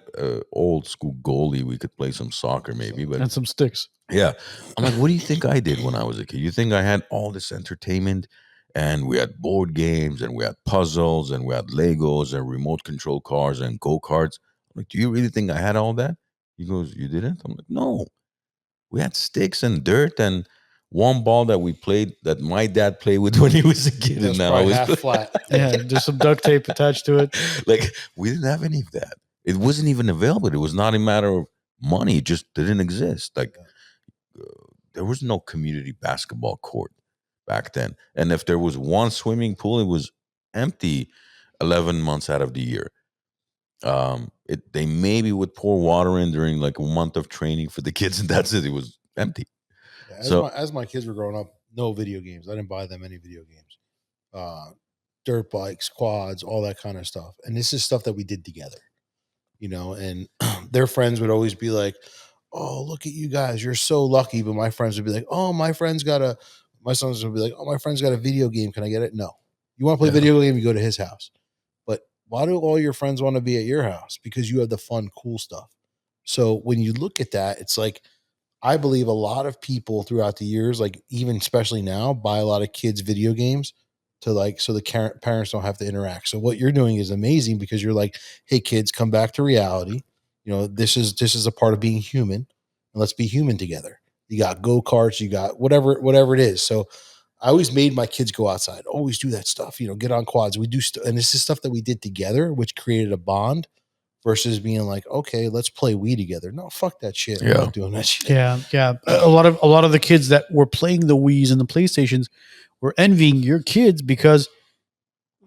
old school goalie, we could play some soccer maybe, but And some sticks. yeah. I'm like, what do you think I did when I was a kid? You think I had all this entertainment and we had board games and we had puzzles and we had Legos and remote control cars and go-karts? I'm like, do you really think I had all that? He goes, you didn't? I'm like, no. We had sticks and dirt and one ball that we played that my dad played with when he was a kid. That's And now probably he's half flat. Yeah, there's some duct tape attached to it. like, we didn't have any of that. It wasn't even available. It was not a matter of money. It just didn't exist. Like, there was no community basketball court back then. And if there was one swimming pool, it was empty 11 months out of the year. They maybe would pour water in during like a month of training for the kids, and that's it. It was empty. Yeah, So as my kids were growing up, no video games. I didn't buy them any video games. Dirt bikes, quads, all that kind of stuff. And this is stuff that we did together, and their friends would always be like, oh, look at you guys, you're so lucky. But my friends would be like, oh, my sons would be like, oh, my friend's got a video game. Can I get it? No. You want to play Yeah. video game, you go to his house. But why do all your friends want to be at your house? Because you have the fun, cool stuff. So when you look at that, it's like, I believe a lot of people throughout the years, like even especially now, buy a lot of kids video games to so the parents don't have to interact. So what you're doing is amazing because you're like, hey kids, come back to reality. This is a part of being human, and let's be human together. You got go-karts, you got whatever it is. So I always made my kids go outside, always do that stuff, get on quads. We do and this is stuff that we did together, which created a bond versus being like, okay, let's play Wii together. No, fuck that shit. I'm Yeah. not doing that shit. Yeah, yeah. A lot of the kids that were playing the Wii's and the PlayStations were envying your kids because,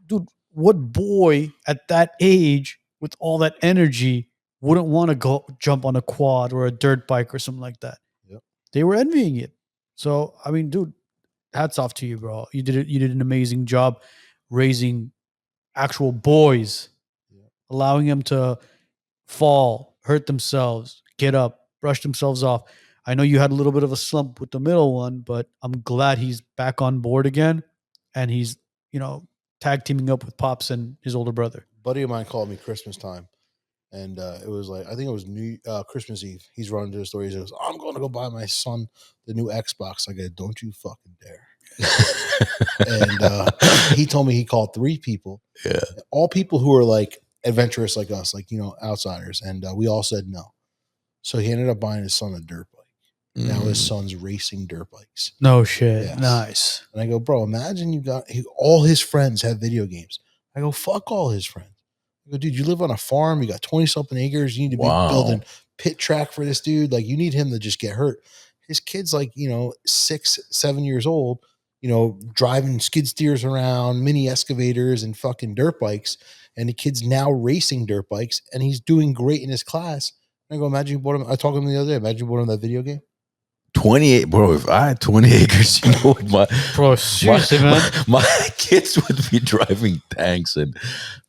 dude, what boy at that age with all that energy wouldn't want to go jump on a quad or a dirt bike or something like that? Yep. They were envying it. So, I mean, dude, hats off to you, bro. You did an amazing job raising actual boys, allowing them to fall, hurt themselves, get up, brush themselves off. I know you had a little bit of a slump with the middle one, but I'm glad he's back on board again, and he's tag teaming up with Pops and his older brother. A buddy of mine called me Christmas time, and it was like, I think it was Christmas Eve. He's running to the store. He goes, I'm going to go buy my son the new Xbox. I go, don't you fucking dare. And he told me he called 3 people. Yeah. All people who are like adventurous like us, like, outsiders. And we all said no. So he ended up buying his son a dirt bike. Now his son's racing dirt bikes. No shit. Yes. Nice. And I go, bro, imagine all his friends have video games. I go, fuck all his friends. I go, dude, you live on a farm. You got 20 something acres. You need to be building pit track for this dude. Like, you need him to just get hurt. His kid's like, 6, 7 years old, driving skid steers around, mini excavators and fucking dirt bikes. And the kid's now racing dirt bikes and he's doing great in his class. And I go, imagine you bought him. I talked to him the other day. Imagine you bought him that video game. 28, bro. If I had 20 acres, what Bro, seriously, man. My kids would be driving tanks and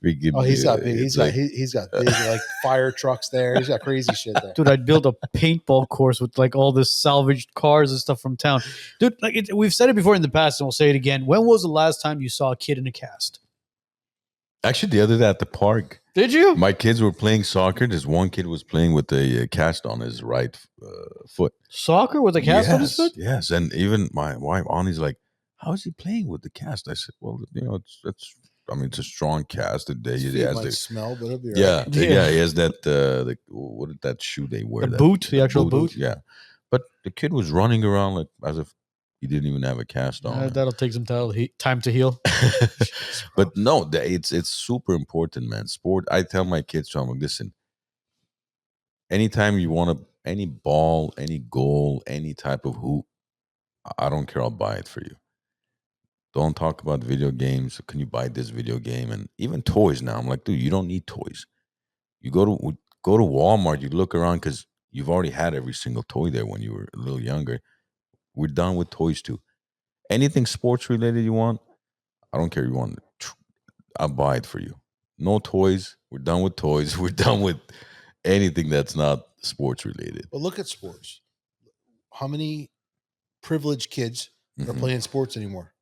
freaking. Oh, he's got big. He's got big like fire trucks there. He's got crazy shit there. Dude, I'd build a paintball course with like all this salvaged cars and stuff from town. Dude, like we've said it before in the past, and we'll say it again. When was the last time you saw a kid in a cast? Actually, the other day at the park. Did you? My kids were playing soccer. This one kid was playing with a cast on his right foot. Soccer with a cast on his foot? Yes, and even my wife, Ani's like, how is he playing with the cast? I said, well, it's a strong cast. He might smell, but it'll be right. Yeah, he has that, what is that shoe they wear? The boot, the actual boot? Yeah. But the kid was running around like as if he didn't even have a cast on. That'll take some time to heal. But no, it's super important, man. Sport. I tell my kids, I'm like, listen, anytime you want any ball, any goal, any type of hoop, I don't care. I'll buy it for you. Don't talk about video games. Can you buy this video game? And even toys now. I'm like, dude, you don't need toys. You go to Walmart, you look around because you've already had every single toy there when you were a little younger. We're done with toys too. Anything sports related you want, I don't care if you want it. I'll buy it for you. No toys. We're done with toys. We're done with anything that's not sports related. But look at sports. How many privileged kids are playing sports anymore?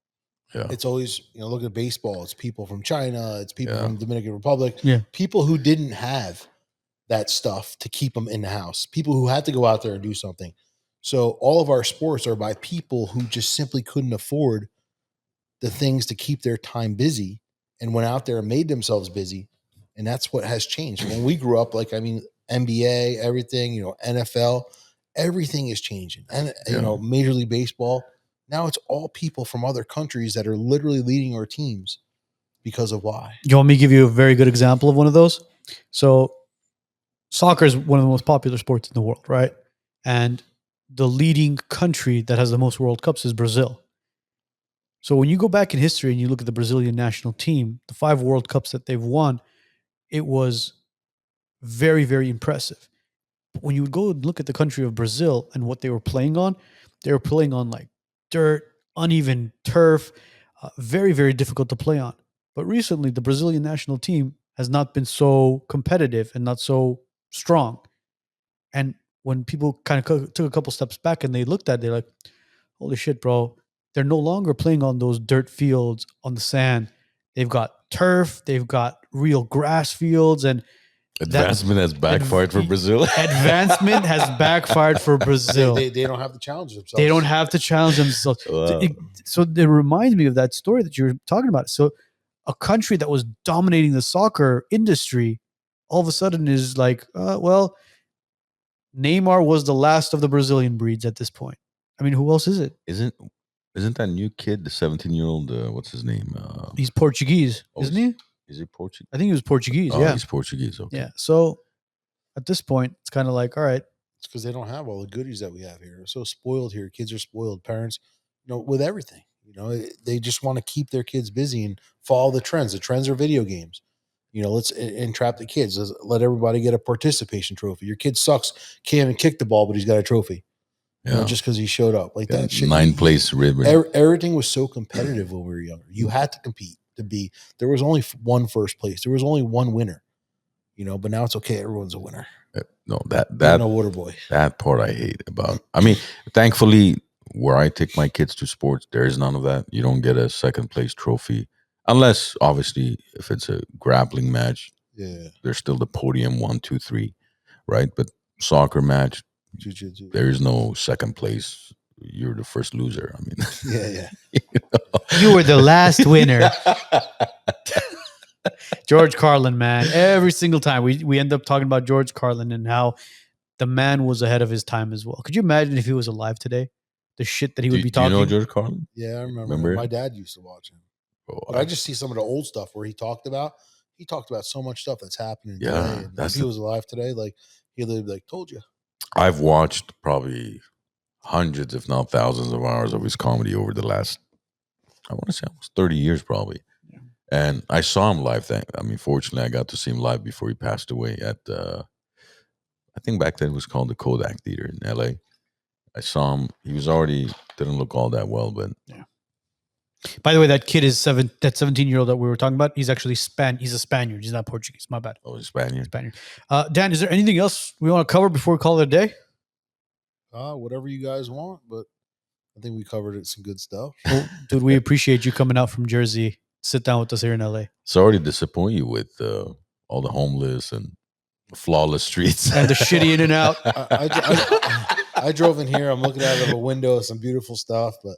Yeah. It's always, look at baseball. It's people from China. It's people from Dominican Republic. Yeah. People who didn't have that stuff to keep them in the house. People who had to go out there and do something. So all of our sports are by people who just simply couldn't afford the things to keep their time busy and went out there and made themselves busy. And that's what has changed. When we grew up, NBA, everything, NFL, everything is changing. And, Major League Baseball, now it's all people from other countries that are literally leading our teams because of why. You want me to give you a very good example of one of those? So soccer is one of the most popular sports in the world, right? And the leading country that has the most World Cups is Brazil. So when you go back in history and you look at the Brazilian national team, the 5 World Cups that they've won, it was very, very impressive. But when you would go and look at the country of Brazil and what they were playing on like dirt, uneven turf, very, very difficult to play on. But recently, the Brazilian national team has not been so competitive and not so strong. And when people kind of took a couple steps back and they looked at it, they're like, holy shit, bro. They're no longer playing on those dirt fields on the sand. They've got turf. They've got real grass fields. And Advancement has backfired for Brazil. Advancement has backfired for Brazil. They don't have to challenge themselves. They don't have to challenge themselves. Wow. So it reminds me of that story that you were talking about. So a country that was dominating the soccer industry all of a sudden is like, well, Neymar was the last of the Brazilian breeds at this point. I mean, who else is it? Isn't that new kid, the 17-year-old, what's his name? He's Portuguese, isn't he? Is he Portuguese? I think he was Portuguese, Oh, yeah. he's Portuguese, okay. Yeah, so at this point, it's kind of like, all right. It's because they don't have all the goodies that we have here. We're so spoiled here. Kids are spoiled. Parents, with everything. They just want to keep their kids busy and follow the trends. The trends are video games. Let's entrap the kids. Let everybody get a participation trophy. Your kid sucks, can't even kick the ball, but he's got a trophy. Just because he showed up. Like that shit. 9th place ribbon. Everything was so competitive when we were younger. You had to compete to be. There was only one first place. There was only one winner. But now it's okay. Everyone's a winner. No, that no water boy. That part I hate about. I mean, thankfully, where I take my kids to sports, there is none of that. You don't get a 2nd place trophy, unless obviously if it's a grappling match. Yeah, there's still the podium 1, 2, 3, right? But soccer match, jiu-jitsu. There is no 2nd place. You're the first loser. I mean, yeah. You were the last winner. George Carlin, man. Every single time we end up talking about George Carlin and how the man was ahead of his time as well. Could you imagine if he was alive today? The shit that he would be talking. Do you know George Carlin? Yeah, I remember. My dad used to watch him. Oh, but I just see some of the old stuff where he talked about so much stuff that's happening today. And if he was alive today, like he'd be like, told you. I've watched probably hundreds, if not thousands of hours of his comedy over the last, I want to say almost 30 years probably. Yeah. And I saw him live. Fortunately, I got to see him live before he passed away at, I think back then it was called the Kodak Theater in LA. I saw him. He was already, didn't look all that well, but. Yeah. By the way, that kid is that 17-year-old that we were talking about. He's actually He's a Spaniard. He's not Portuguese. My bad. Oh, he's Spaniard. Dan, is there anything else we want to cover before we call it a day? Whatever you guys want, but I think we covered some good stuff. Well, dude, we appreciate you coming out from Jersey. Sit down with us here in LA. Sorry to disappoint you with all the homeless and flawless streets and the shitty in and out. I drove in here. I'm looking out of a window, some beautiful stuff, but.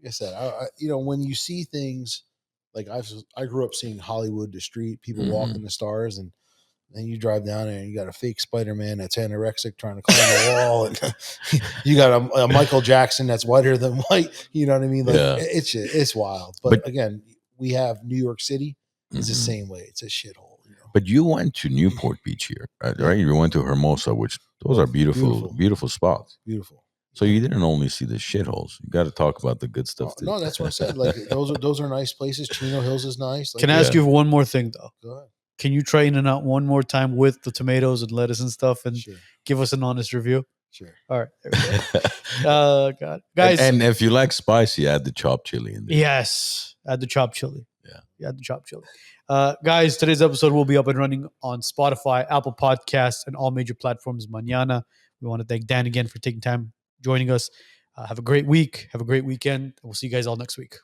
Like I said, when you see things like I grew up seeing Hollywood, the street, people walking the stars, and then you drive down there and you got a fake Spider-Man that's anorexic trying to climb the wall, and you got a Michael Jackson that's whiter than white. You know what I mean? Like it's wild. But again, we have New York City is the same way. It's a shithole. But you went to Newport Beach here, right? You went to Hermosa, which those are beautiful spots. Beautiful. So you didn't only see the shitholes. You got to talk about the good stuff too. No, that's what I said. Like those are nice places. Chino Hills is nice. Can I ask you one more thing though? Go ahead. Can you try In-N-Out one more time with the tomatoes and lettuce and stuff, and give us an honest review? Sure. All right. There we go. God, guys. And if you like spicy, add the chopped chili in there. Yes, add the chopped chili. Yeah, add the chopped chili. Guys, today's episode will be up and running on Spotify, Apple Podcasts, and all major platforms mañana. We want to thank Dan again for taking time joining us. Have a great week. Have a great weekend. We'll see you guys all next week.